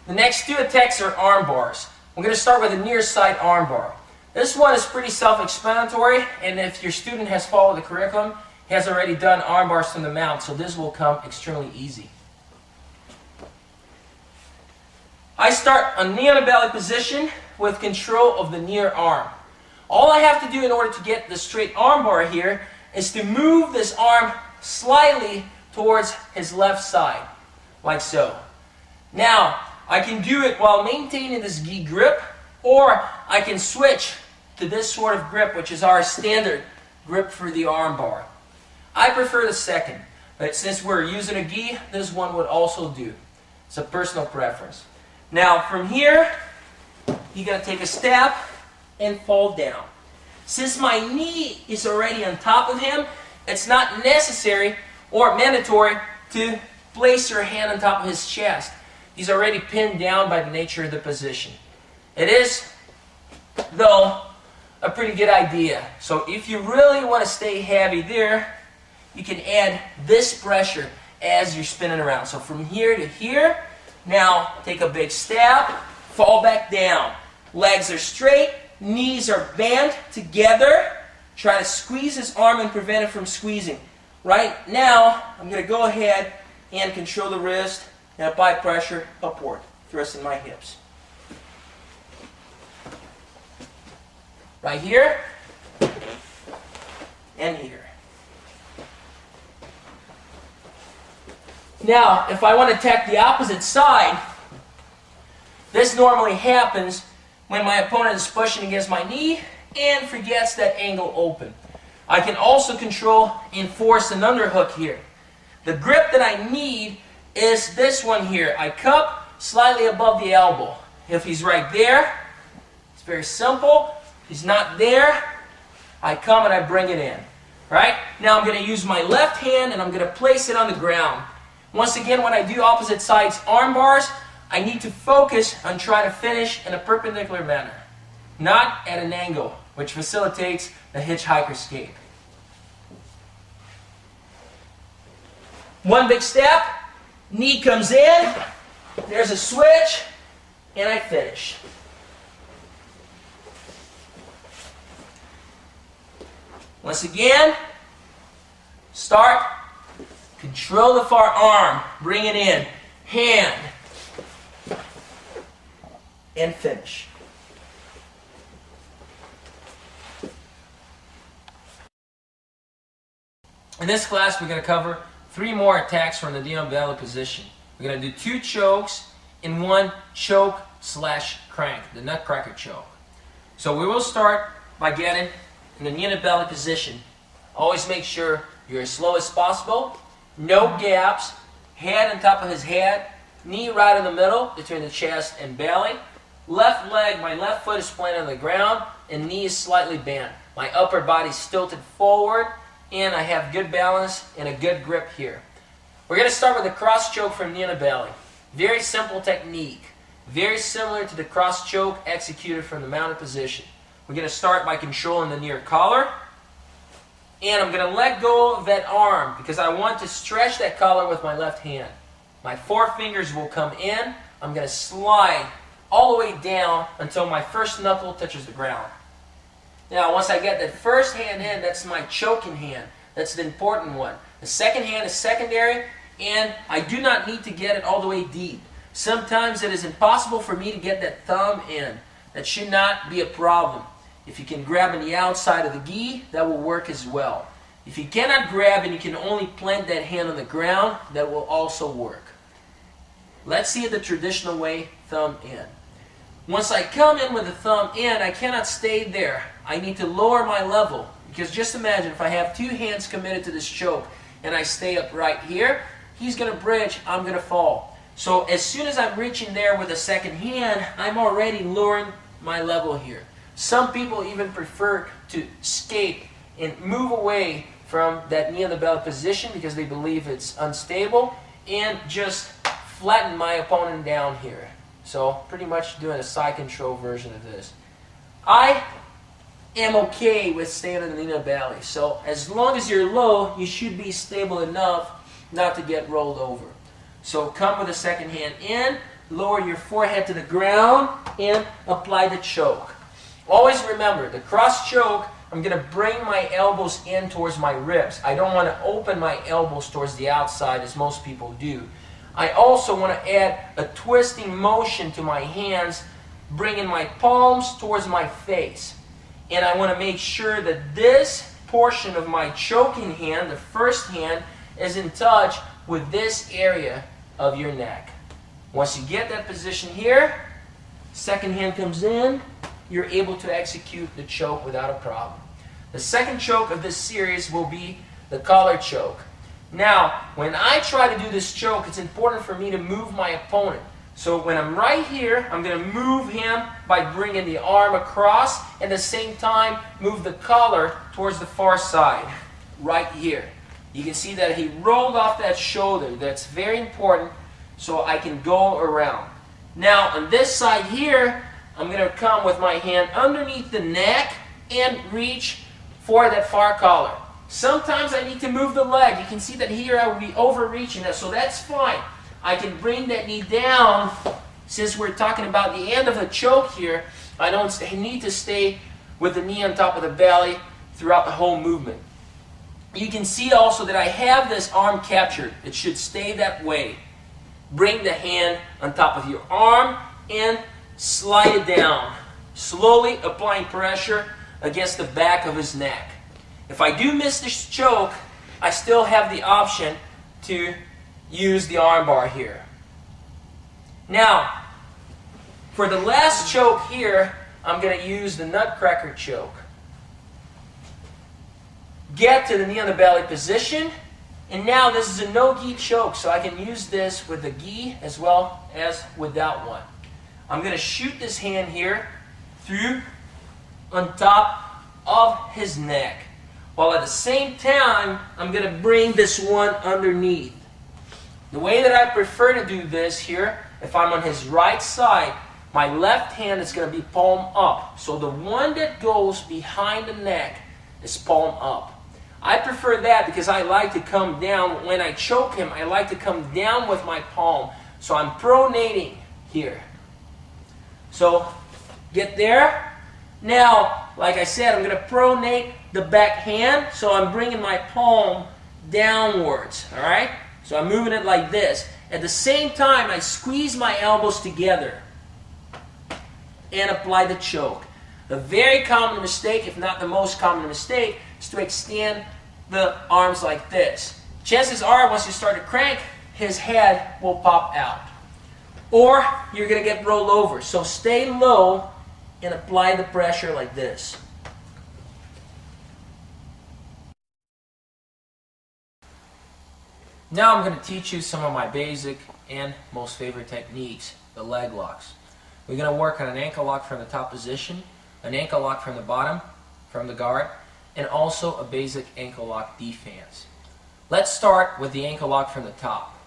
The next two attacks are arm bars. I'm going to start with a near side arm bar. This one is pretty self-explanatory, and if your student has followed the curriculum, he has already done arm bars from the mount, so this will come extremely easy. I start a knee on the belly position with control of the near arm. All I have to do in order to get the straight arm bar here is to move this arm slightly towards his left side, like so. Now, I can do it while maintaining this gi grip, or I can switch to this sort of grip, which is our standard grip for the arm bar. I prefer the second, but since we're using a gi, this one would also do. It's a personal preference. Now, from here, you're going to take a step and fall down. Since my knee is already on top of him, it's not necessary or mandatory to place your hand on top of his chest. He's already pinned down by the nature of the position. It is, though, a pretty good idea. So if you really want to stay heavy there, you can add this pressure as you're spinning around. So from here to here, now take a big step, fall back down. Legs are straight, knees are bent together. Try to squeeze his arm and prevent it from squeezing. Right now, I'm going to go ahead and control the wrist and apply pressure upward, thrusting my hips. Right here and here. Now, if I want to attack the opposite side, this normally happens when my opponent is pushing against my knee and forgets that angle open. I can also control and force an underhook here. The grip that I need is this one here. I cup slightly above the elbow. If he's right there, it's very simple. If he's not there, I come and I bring it in. Right? Now I'm going to use my left hand and I'm going to place it on the ground. Once again, when I do opposite sides arm bars, I need to focus on trying to finish in a perpendicular manner, not at an angle, which facilitates the hitchhiker's escape. One big step, knee comes in, there's a switch, and I finish. Once again, start, Control the far arm. Bring it in. Hand. And finish. In this class, we're going to cover 3 more attacks from the knee belly position. We're going to do 2 chokes and 1 choke / crank, the nutcracker choke. So we will start by getting in the knee belly position. Always make sure you're as slow as possible. No gaps. Head on top of his head. Knee right in the middle between the chest and belly. Left leg, my left foot is planted on the ground and knee is slightly bent. My upper body is tilted forward and I have good balance and a good grip here. We're going to start with a cross choke from knee to belly. Very simple technique. Very similar to the cross choke executed from the mounted position. We're going to start by controlling the near collar. And I'm going to let go of that arm because I want to stretch that collar with my left hand. My forefingers will come in. I'm going to slide all the way down until my first knuckle touches the ground. Now, once I get that first hand in, that's my choking hand. That's the important one. The second hand is secondary, and I do not need to get it all the way deep. Sometimes it is impossible for me to get that thumb in. That should not be a problem. If you can grab on the outside of the gi, that will work as well. If you cannot grab and you can only plant that hand on the ground, that will also work. Let's see it the traditional way, thumb in. Once I come in with the thumb in, I cannot stay there. I need to lower my level. Because just imagine if I have 2 hands committed to this choke and I stay up right here, he's going to bridge, I'm going to fall. So as soon as I'm reaching there with a second hand, I'm already lowering my level here. Some people even prefer to escape and move away from that knee on the belly position because they believe it's unstable and just flatten my opponent down here. So pretty much doing a side control version of this. I am okay with staying in the knee belly. So as long as you're low, you should be stable enough not to get rolled over. So come with the second hand in, lower your forehead to the ground, and apply the choke. Always remember, the cross choke, I'm going to bring my elbows in towards my ribs. I don't want to open my elbows towards the outside as most people do. I also want to add a twisting motion to my hands, bringing my palms towards my face. And I want to make sure that this portion of my choking hand, the first hand, is in touch with this area of your neck. Once you get that position here, second hand comes in, you're able to execute the choke without a problem. The second choke of this series will be the collar choke. Now, when I try to do this choke, it's important for me to move my opponent. So when I'm right here, I'm going to move him by bringing the arm across, and at the same time, move the collar towards the far side, right here. You can see that he rolled off that shoulder. That's very important, so I can go around. Now, on this side here, I'm going to come with my hand underneath the neck and reach for that far collar. Sometimes I need to move the leg. You can see that here I will be overreaching that, so that's fine. I can bring that knee down. Since we're talking about the end of the choke here, I don't need to stay with the knee on top of the belly throughout the whole movement. You can see also that I have this arm captured. It should stay that way. Bring the hand on top of your arm and slide it down, slowly applying pressure against the back of his neck. If I do miss this choke, I still have the option to use the arm bar here. Now, for the last choke here, I'm going to use the nutcracker choke. Get to the knee on the belly position, and now this is a no-gi choke, so I can use this with the gi as well as without one. I'm going to shoot this hand here through on top of his neck, while at the same time I'm going to bring this one underneath. The way that I prefer to do this here, if I'm on his right side, my left hand is going to be palm up. So the one that goes behind the neck is palm up. I prefer that because I like to come down. When I choke him, I like to come down with my palm. So I'm pronating here. So get there. Now, like I said, I'm going to pronate the back hand. So I'm bringing my palm downwards, all right? So I'm moving it like this. At the same time, I squeeze my elbows together and apply the choke. A very common mistake, if not the most common mistake, is to extend the arms like this. Chances are, once you start to crank, his head will pop out. Or you're going to get rolled over. So stay low and apply the pressure like this. Now I'm going to teach you some of my basic and most favorite techniques, the leg locks. We're going to work on an ankle lock from the top position, an ankle lock from the bottom, from the guard, and also a basic ankle lock defense. Let's start with the ankle lock from the top.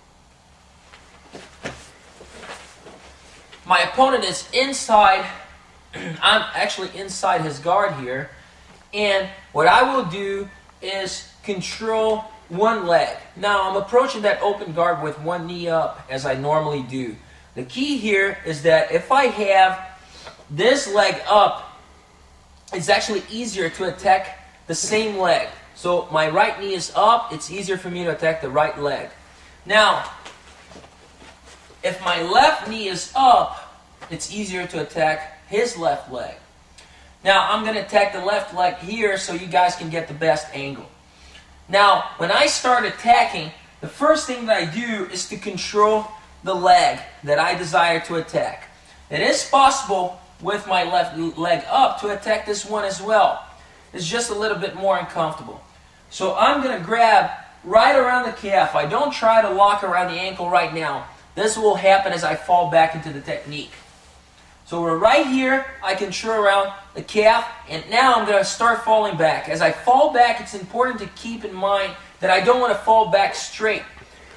My opponent is inside, I'm actually inside his guard here, and what I will do is control one leg. Now I'm approaching that open guard with one knee up as I normally do. The key here is that if I have this leg up, it's actually easier to attack the same leg. So my right knee is up, it's easier for me to attack the right leg. Now, if my left knee is up, it's easier to attack his left leg. Now I'm going to attack the left leg here so you guys can get the best angle. Now, when I start attacking, the first thing that I do is to control the leg that I desire to attack. It is possible with my left leg up to attack this one as well. It's just a little bit more uncomfortable. So I'm going to grab right around the calf. I don't try to lock around the ankle right now. This will happen as I fall back into the technique. So we're right here, I control around the calf, and now I'm going to start falling back. As I fall back, it's important to keep in mind that I don't want to fall back straight.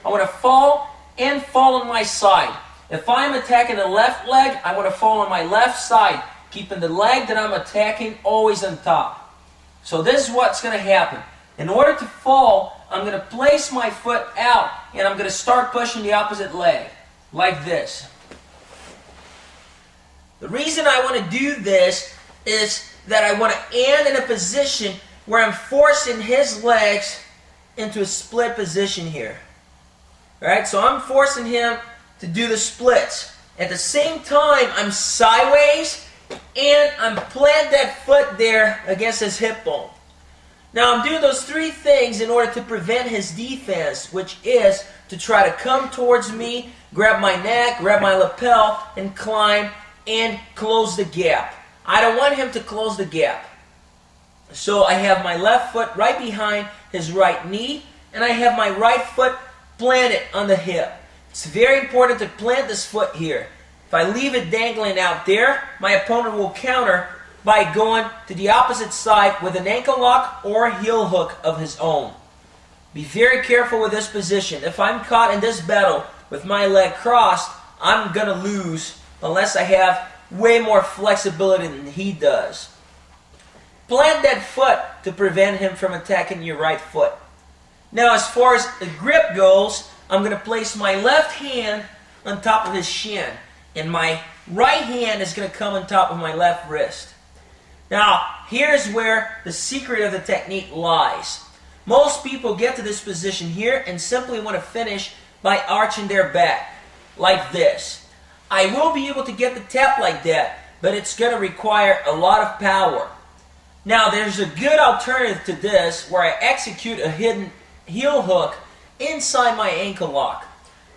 I want to fall and fall on my side. If I'm attacking the left leg, I want to fall on my left side, keeping the leg that I'm attacking always on top. So this is what's going to happen. In order to fall, I'm going to place my foot out, and I'm going to start pushing the opposite leg, like this. The reason I want to do this is that I want to end in a position where I'm forcing his legs into a split position here. Alright, so I'm forcing him to do the splits. At the same time, I'm sideways and I'm planting that foot there against his hip bone. Now I'm doing those three things in order to prevent his defense, which is to try to come towards me, grab my neck, grab my lapel, and climb and close the gap. I don't want him to close the gap. So I have my left foot right behind his right knee, and I have my right foot planted on the hip. It's very important to plant this foot here. If I leave it dangling out there, my opponent will counter by going to the opposite side with an ankle lock or a heel hook of his own. Be very careful with this position. If I'm caught in this battle with my leg crossed, I'm going to lose unless I have way more flexibility than he does. Plant that foot to prevent him from attacking your right foot. Now as far as the grip goes, I'm going to place my left hand on top of his shin, and my right hand is going to come on top of my left wrist. Now here's where the secret of the technique lies. Most people get to this position here and simply want to finish by arching their back, like this. I will be able to get the tap like that, but it's going to require a lot of power. Now there's a good alternative to this where I execute a hidden heel hook inside my ankle lock.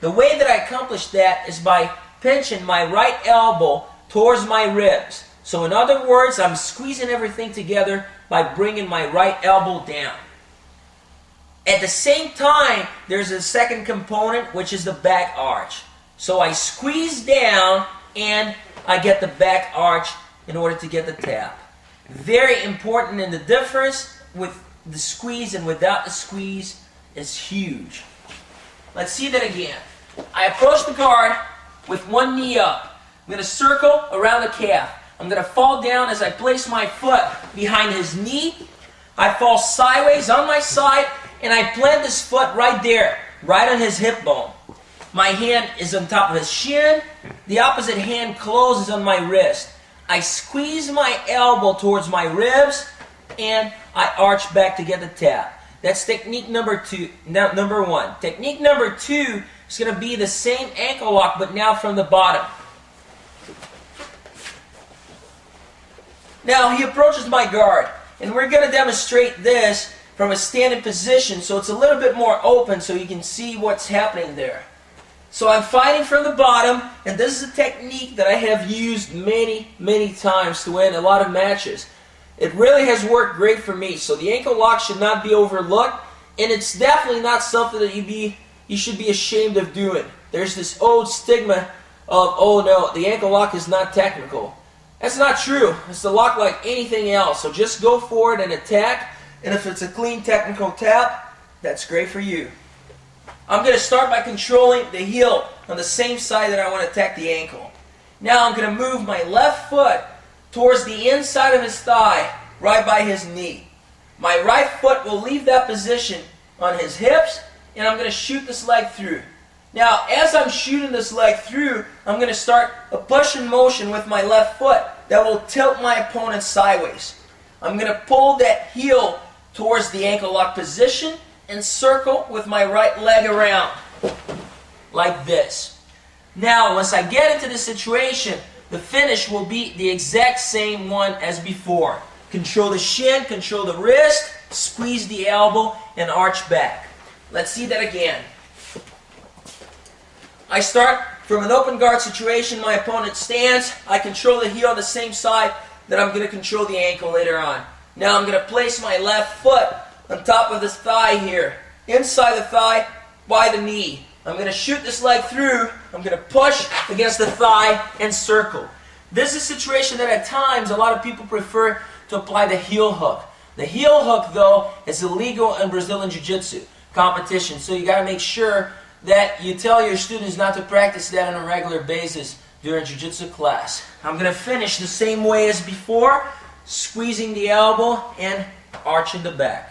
The way that I accomplish that is by pinching my right elbow towards my ribs. So in other words, I'm squeezing everything together by bringing my right elbow down. At the same time, there's a second component, which is the back arch. So I squeeze down and I get the back arch in order to get the tap. Very important, and the difference with the squeeze and without the squeeze is huge. Let's see that again. I approach the guard with one knee up. I'm going to circle around the calf. I'm going to fall down as I place my foot behind his knee. I fall sideways on my side and I plant this foot right there, right on his hip bone. My hand is on top of his shin. The opposite hand closes on my wrist. I squeeze my elbow towards my ribs and I arch back to get the tap. That's technique number two. Number one. Technique number two is going to be the same ankle lock, but now from the bottom. Now he approaches my guard, and we're going to demonstrate this from a standing position, so it's a little bit more open so you can see what's happening there. So I'm fighting from the bottom, and this is a technique that I have used many times to win a lot of matches. It really has worked great for me, so the ankle lock should not be overlooked, and it's definitely not something that you should be ashamed of doing. There's this old stigma of, oh no, the ankle lock is not technical. That's not true. It's a lock like anything else, so just go forward and attack, and if it's a clean technical tap, that's great for you. I'm going to start by controlling the heel on the same side that I want to attack the ankle. Now I'm going to move my left foot towards the inside of his thigh, right by his knee. My right foot will leave that position on his hips, and I'm going to shoot this leg through. Now, as I'm shooting this leg through, I'm going to start a push and motion with my left foot that will tilt my opponent sideways. I'm going to pull that heel towards the ankle lock position and circle with my right leg around, like this. Now, once I get into this situation, the finish will be the exact same one as before. Control the shin, control the wrist, squeeze the elbow, and arch back. Let's see that again. I start from an open guard situation. My opponent stands. I control the heel on the same side that I'm going to control the ankle later on. Now I'm going to place my left foot on top of this thigh here, inside the thigh, by the knee. I'm going to shoot this leg through. I'm going to push against the thigh and circle. This is a situation that at times a lot of people prefer to apply the heel hook. The heel hook, though, is illegal in Brazilian Jiu-Jitsu competition, so you got to make sure that you tell your students not to practice that on a regular basis during Jiu-Jitsu class. I'm going to finish the same way as before, squeezing the elbow and arching the back.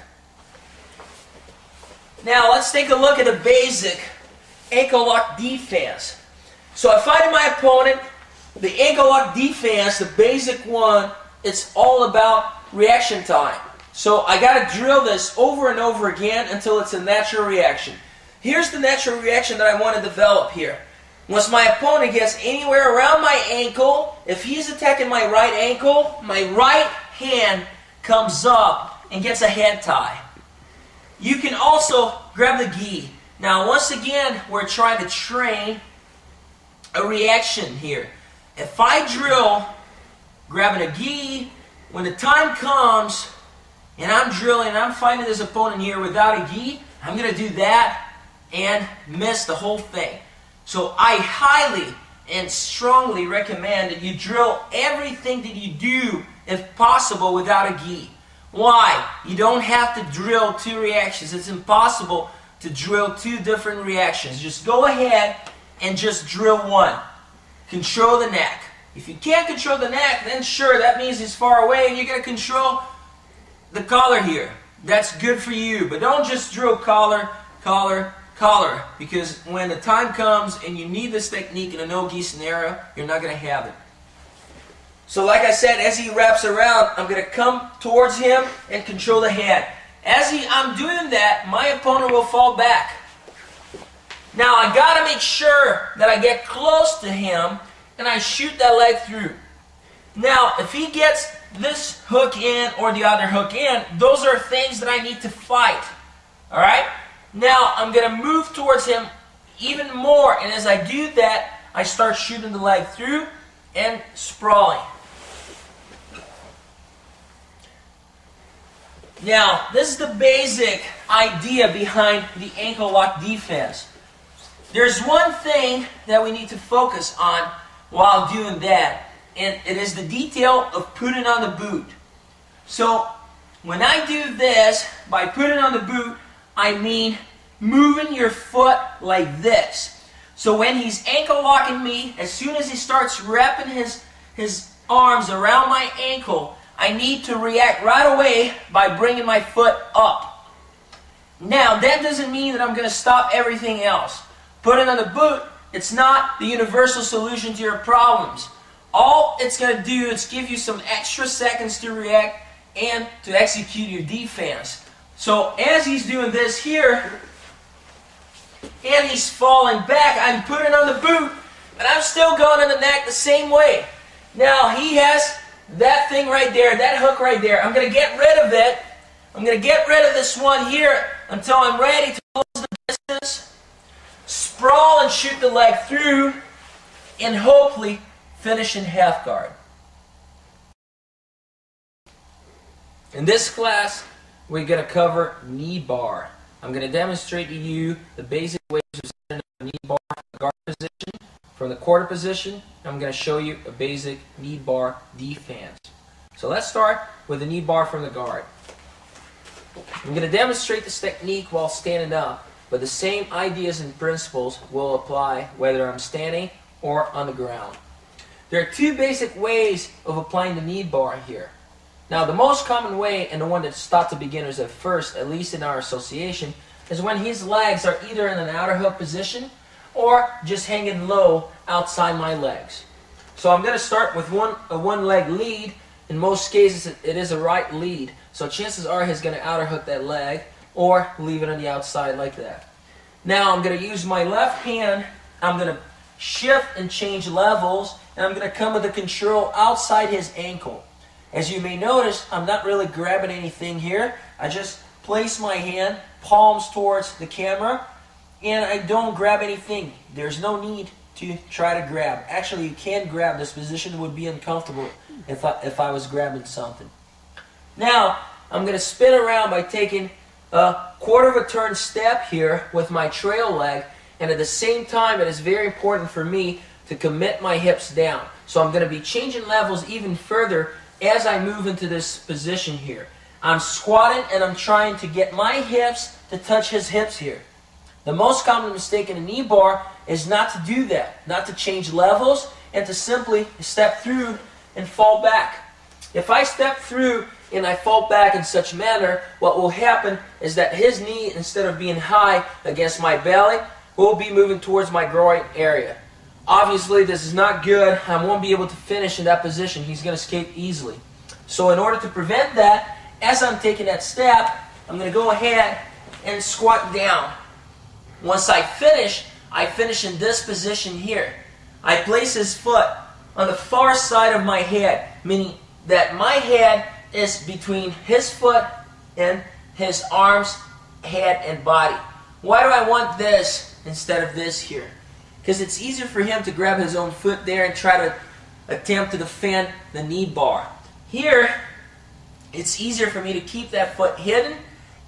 Now let's take a look at the basic ankle lock defense. So I find my opponent, the ankle lock defense, the basic one, it's all about reaction time. So I got to drill this over and over again until it's a natural reaction. Here's the natural reaction that I want to develop here. Once my opponent gets anywhere around my ankle, if he's attacking my right ankle, my right hand comes up and gets a head tie. You can also grab the gi. Now, once again, we're trying to train a reaction here. If I drill, grabbing a gi, when the time comes and I'm drilling and I'm fighting this opponent here without a gi, I'm going to do that and miss the whole thing. So I highly and strongly recommend that you drill everything that you do, if possible, without a gi. Why? You don't have to drill two reactions. It's impossible to drill two different reactions. Just go ahead and just drill one. Control the neck. If you can't control the neck, then sure, that means he's far away and you're going to control the collar here. That's good for you. But don't just drill collar, collar, collar. Because when the time comes and you need this technique in a no-gi scenario, you're not going to have it. So like I said, as he wraps around, I'm going to come towards him and control the head. As I'm doing that, my opponent will fall back. Now I got to make sure that I get close to him and I shoot that leg through. Now, if he gets this hook in or the other hook in, those are things that I need to fight. Alright? Now, I'm going to move towards him even more, and as I do that, I start shooting the leg through and sprawling. Now, this is the basic idea behind the ankle lock defense. There's one thing that we need to focus on while doing that, and it is the detail of putting on the boot. So, when I do this, by putting on the boot, I mean moving your foot like this. So when he's ankle locking me, as soon as he starts wrapping his arms around my ankle, I need to react right away by bringing my foot up. Now, that doesn't mean that I'm going to stop everything else. Putting on the boot, it's not the universal solution to your problems. All it's going to do is give you some extra seconds to react and to execute your defense. So as he's doing this here, and he's falling back, I'm putting on the boot, but I'm still going in the neck the same way. Now he has that thing right there, that hook right there. I'm going to get rid of it. I'm going to get rid of this one here until I'm ready to close the distance, sprawl and shoot the leg through, and hopefully finish in half guard. In this class, we're going to cover knee bar. I'm going to demonstrate to you the basic ways of setting up a knee bar from the guard position, from the quarter position. I'm going to show you a basic knee bar defense. So let's start with the knee bar from the guard. I'm going to demonstrate this technique while standing up, but the same ideas and principles will apply whether I'm standing or on the ground. There are two basic ways of applying the knee bar here. Now, the most common way, and the one that's taught to beginners at first, at least in our association, is when his legs are either in an outer hook position or just hanging low outside my legs. So I'm going to start with a one-leg lead. In most cases, it is a right lead. So chances are he's going to outer hook that leg or leave it on the outside like that. Now I'm going to use my left hand. I'm going to shift and change levels, and I'm going to come with the control outside his ankle. As you may notice, I'm not really grabbing anything here. I just place my hand, palms towards the camera, and I don't grab anything. There's no need to try to grab. Actually, you can grab. This position would be uncomfortable if I was grabbing something. Now, I'm going to spin around by taking a quarter of a turn step here with my trail leg, and at the same time, it is very important for me to commit my hips down. So I'm going to be changing levels even further as I move into this position here. I'm squatting and I'm trying to get my hips to touch his hips here. The most common mistake in a knee bar is not to do that, not to change levels, and to simply step through and fall back. If I step through and I fall back in such manner, what will happen is that his knee, instead of being high against my belly, will be moving towards my groin area. Obviously, this is not good. I won't be able to finish in that position. He's going to escape easily. So in order to prevent that, as I'm taking that step, I'm going to go ahead and squat down. Once I finish in this position here. I place his foot on the far side of my head, meaning that my head is between his foot and his arms, head, and body. Why do I want this instead of this here? Because it's easier for him to grab his own foot there and try to attempt to defend the knee bar. Here, it's easier for me to keep that foot hidden,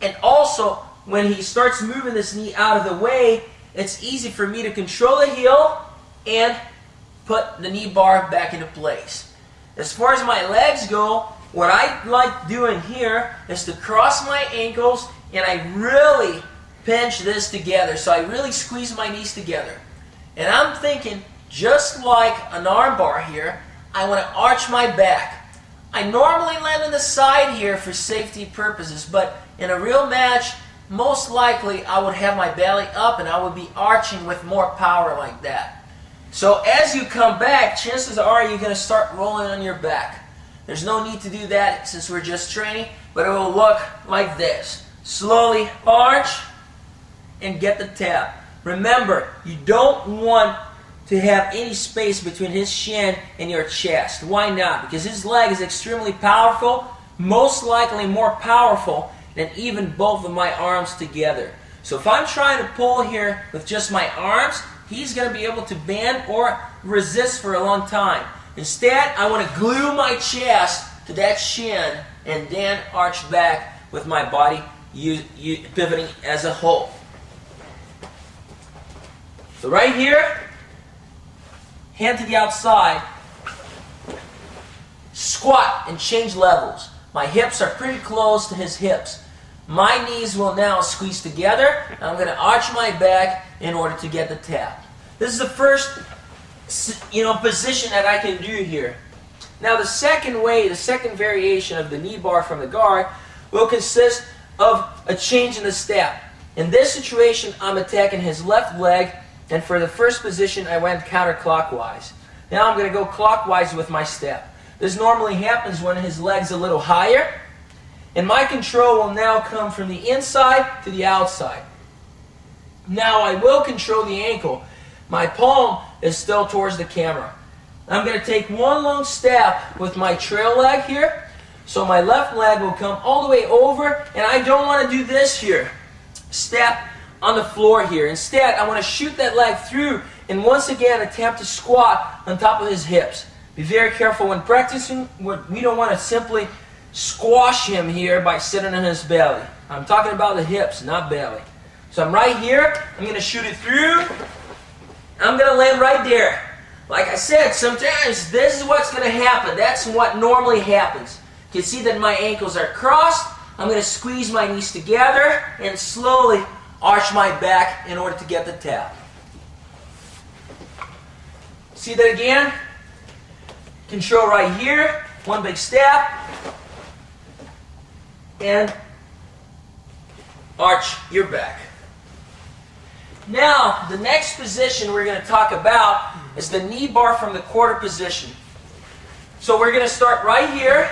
and also when he starts moving this knee out of the way, it's easy for me to control the heel and put the knee bar back into place. As far as my legs go, what I like doing here is to cross my ankles, and I really pinch this together. So I really squeeze my knees together. And I'm thinking, just like an arm bar here, I want to arch my back. I normally land on the side here for safety purposes, but in a real match, most likely I would have my belly up and I would be arching with more power like that. So as you come back, chances are you're going to start rolling on your back. There's no need to do that since we're just training, but it will look like this. Slowly arch and get the tap. Remember, you don't want to have any space between his shin and your chest. Why not? Because his leg is extremely powerful, most likely more powerful than even both of my arms together. So if I'm trying to pull here with just my arms, he's going to be able to bend or resist for a long time. Instead, I want to glue my chest to that shin and then arch back with my body pivoting as a whole. So right here, hand to the outside, squat and change levels. My hips are pretty close to his hips. My knees will now squeeze together, and I'm going to arch my back in order to get the tap. This is the first position that I can do here. Now the second way, the second variation of the knee bar from the guard will consist of a change in the step. In this situation, I'm attacking his left leg, and for the first position, I went counterclockwise. Now I'm going to go clockwise with my step. This normally happens when his leg's a little higher, And my control will now come from the inside to the outside. Now I will control the ankle. My palm is still towards the camera. I'm going to take one long step with my trail leg here. So my left leg will come all the way over, and I don't want to do this here. Step on the floor here. Instead, I want to shoot that leg through and once again attempt to squat on top of his hips. Be very careful when practicing. We don't want to simply squash him here by sitting on his belly. I'm talking about the hips, not belly. So I'm right here. I'm going to shoot it through. I'm going to land right there. Like I said, sometimes this is what's going to happen. That's what normally happens. You can see that my ankles are crossed. I'm going to squeeze my knees together and slowly arch my back in order to get the tap. See that again? Control right here. One big step. And arch your back. Now, the next position we're going to talk about is the knee bar from the quarter position. So we're going to start right here.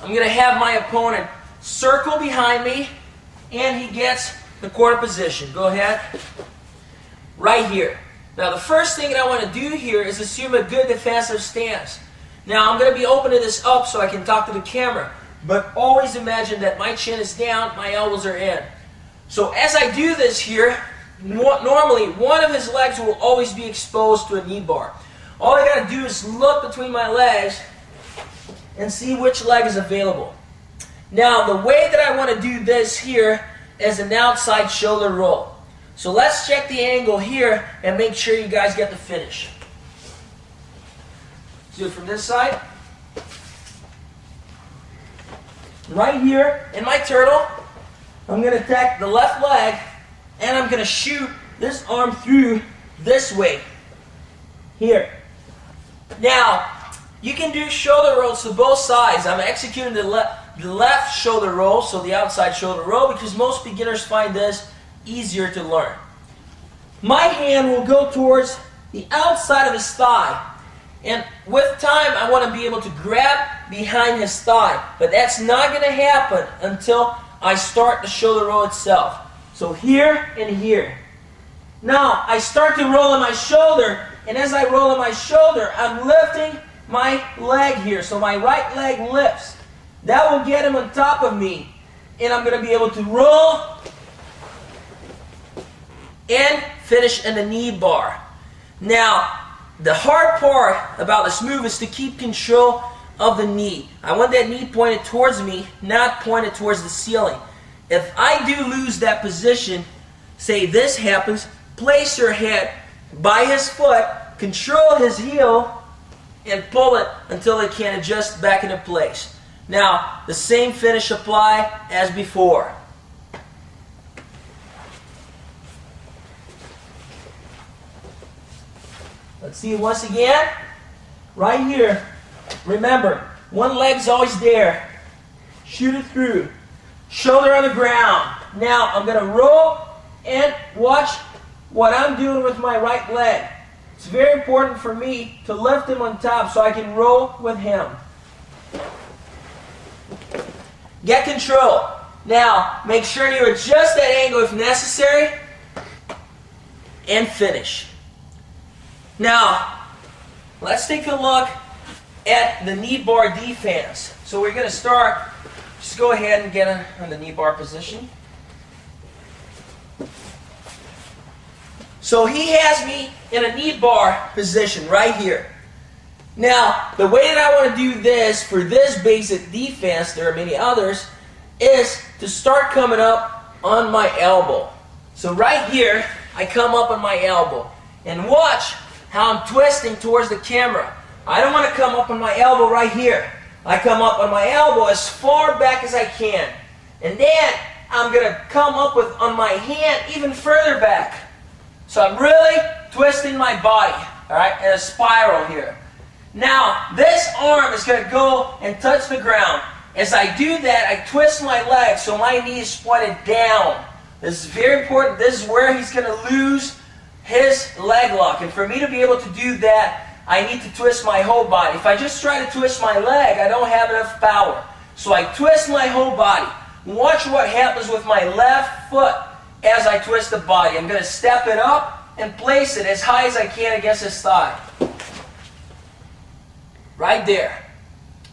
I'm going to have my opponent circle behind me, and he gets the quarter position. Go ahead. Right here. Now, the first thing that I want to do here is assume a good defensive stance. Now, I'm going to be opening this up so I can talk to the camera, but always imagine that my chin is down, my elbows are in. So as I do this here, normally one of his legs will always be exposed to a knee bar. All I got to do is look between my legs and see which leg is available. Now, the way that I want to do this here is an outside shoulder roll. So let's check the angle here and make sure you guys get the finish. Let's do it from this side. Right here in my turtle, I'm going to attack the left leg, and I'm going to shoot this arm through this way. Here. Now, you can do shoulder rolls to both sides. I'm executing the left shoulder roll, so the outside shoulder roll, because most beginners find this easier to learn. My hand will go towards the outside of his thigh. And with time, I want to be able to grab behind his thigh. But that's not going to happen until I start the shoulder roll itself. So here and here. Now, I start to roll on my shoulder, and as I roll on my shoulder, I'm lifting my leg here. So my right leg lifts. That will get him on top of me. And I'm going to be able to roll and finish in the knee bar. Now, the hard part about this move is to keep control of the knee. I want that knee pointed towards me, not pointed towards the ceiling. If I do lose that position, say this happens, place your head by his foot, control his heel, and pull it until it can adjust back into place. Now, the same finish apply as before. Let's see it once again. Right here. Remember, one leg's always there. Shoot it through. Shoulder on the ground. Now, I'm going to roll and watch what I'm doing with my right leg. It's very important for me to lift him on top so I can roll with him. Get control. Now, make sure you adjust that angle if necessary. And finish. Now, let's take a look at the knee bar defense. So we're going to start, just go ahead and get on the knee bar position. So he has me in a knee bar position right here. Now, the way that I want to do this for this basic defense, there are many others, is to start coming up on my elbow. So right here, I come up on my elbow. And watch how I'm twisting towards the camera. I don't want to come up on my elbow right here. I come up on my elbow as far back as I can. And then I'm going to come up with on my hand even further back. So I'm really twisting my body, all right, in a spiral here. Now, this arm is going to go and touch the ground. As I do that, I twist my leg so my knee is pointed down. This is very important. This is where he's going to lose his leg lock. And for me to be able to do that, I need to twist my whole body. If I just try to twist my leg, I don't have enough power. So I twist my whole body. Watch what happens with my left foot as I twist the body. I'm going to step it up and place it as high as I can against his thigh. Right there.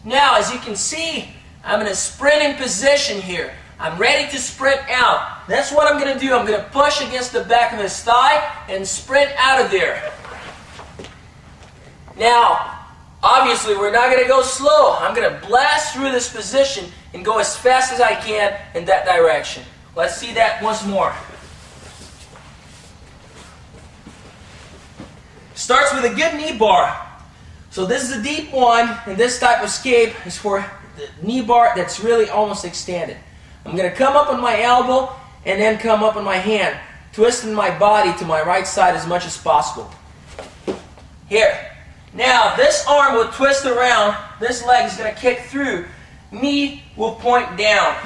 Now, as you can see, I'm in a sprinting position here. I'm ready to sprint out. That's what I'm going to do. I'm going to push against the back of his thigh and sprint out of there. Now, obviously, we're not going to go slow. I'm going to blast through this position and go as fast as I can in that direction. Let's see that once more. Starts with a good knee bar. So this is a deep one, and this type of escape is for the knee bar that's really almost extended. I'm going to come up on my elbow and then come up on my hand, twisting my body to my right side as much as possible. Here. Now, this arm will twist around, this leg is going to kick through, knee will point down.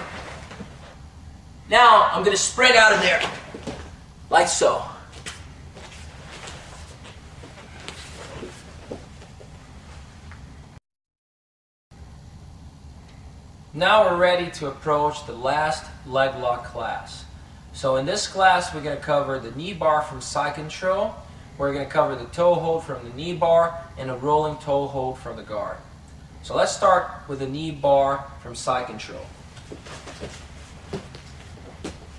Now, I'm going to sprint out of there, like so. Now we're ready to approach the last leg lock class. So in this class, we're going to cover the knee bar from side control. We're going to cover the toe hold from the knee bar and a rolling toe hold from the guard. So let's start with the knee bar from side control.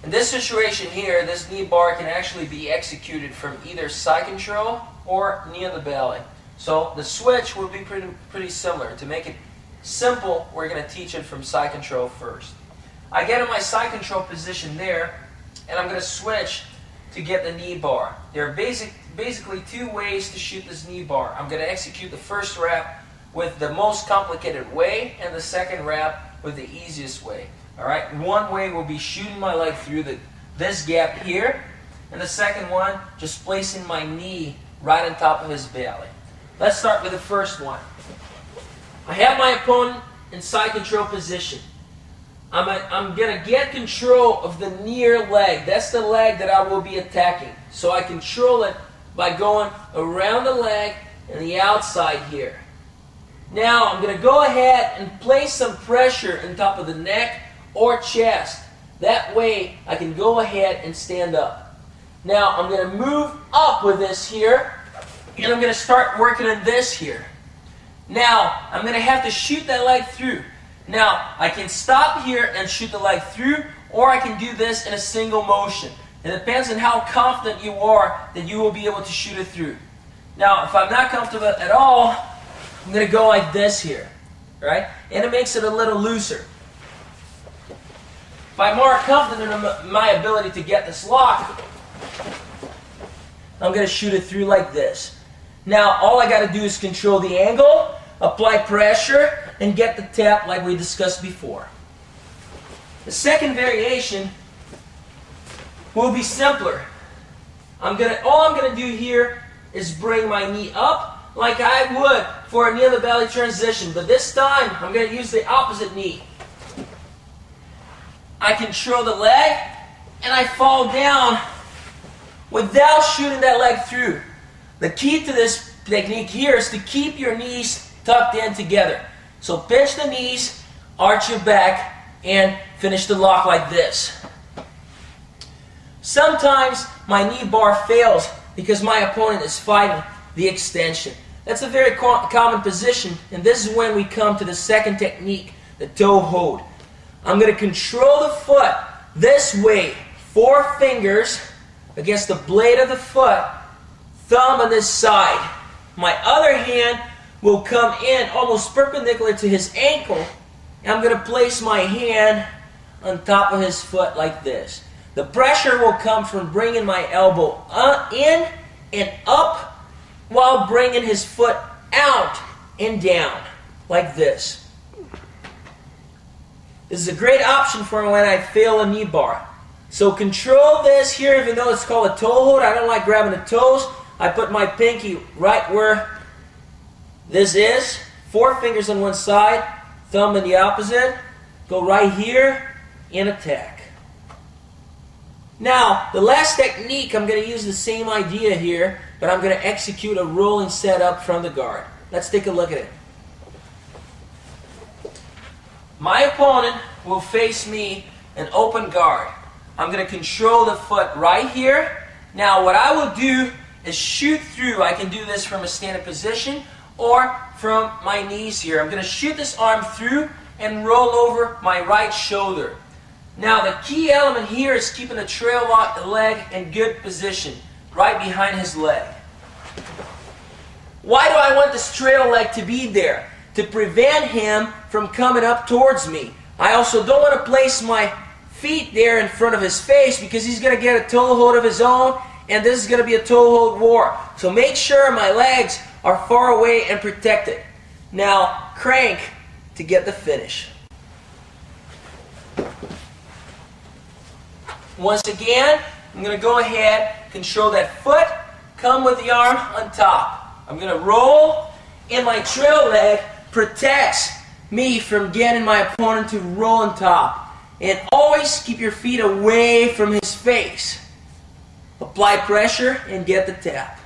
In this situation here, this knee bar can actually be executed from either side control or knee of the belly. So the switch will be pretty similar. To make it simple, we're going to teach it from side control first. I get in my side control position there, and I'm going to switch to get the knee bar. There are basically two ways to shoot this knee bar. I'm going to execute the first rep with the most complicated way and the second rep with the easiest way. Alright, one way will be shooting my leg through this gap here, and the second one just placing my knee right on top of his belly. Let's start with the first one. I have my opponent in side control position. I'm going to get control of the near leg. That's the leg that I will be attacking. So I control it by going around the leg and the outside here. Now I'm going to go ahead and place some pressure on top of the neck or chest. That way I can go ahead and stand up. Now I'm going to move up with this here, and I'm going to start working on this here. Now I'm going to have to shoot that leg through. Now, I can stop here and shoot the leg through, or I can do this in a single motion. It depends on how confident you are that you will be able to shoot it through. Now, if I'm not comfortable at all, I'm going to go like this here, right? And it makes it a little looser. If I'm more confident in my ability to get this lock, I'm going to shoot it through like this. Now, all I got to do is control the angle, apply pressure, and get the tap like we discussed before. The second variation will be simpler. All I'm going to do here is bring my knee up like I would for a knee of the belly transition, but this time I'm going to use the opposite knee. I control the leg and I fall down without shooting that leg through. The key to this technique here is to keep your knees tucked in together. So pinch the knees, arch your back, and finish the lock like this. Sometimes my knee bar fails because my opponent is fighting the extension. That's a very common position, and this is when we come to the second technique, the toe hold. I'm going to control the foot this way, 4 fingers against the blade of the foot, thumb on this side. My other hand will come in almost perpendicular to his ankle, and I'm going to place my hand on top of his foot like this. The pressure will come from bringing my elbow in and up while bringing his foot out and down like this. This is a great option for when I fail a knee bar. So control this here, even though it's called a toe hold. I don't like grabbing the toes. I put my pinky right where this is, 4 fingers on one side, thumb on the opposite, go right here, and attack. Now, the last technique, I'm going to use the same idea here, but I'm going to execute a rolling setup from the guard. Let's take a look at it. My opponent will face me an open guard. I'm going to control the foot right here. Now what I will do is shoot through. I can do this from a standing position or from my knees here. I'm going to shoot this arm through and roll over my right shoulder. Now the key element here is keeping the trail lock leg in good position, right behind his leg. Why do I want this trail leg to be there? To prevent him from coming up towards me. I also don't want to place my feet there in front of his face because he's going to get a toe hold of his own, and this is going to be a toe hold war. So make sure my legs are far away and protected. Now crank to get the finish. Once again, I'm going to go ahead, control that foot, come with the arm on top. I'm going to roll, and my trail leg protects me from getting my opponent to roll on top. And always keep your feet away from his face. Apply pressure and get the tap.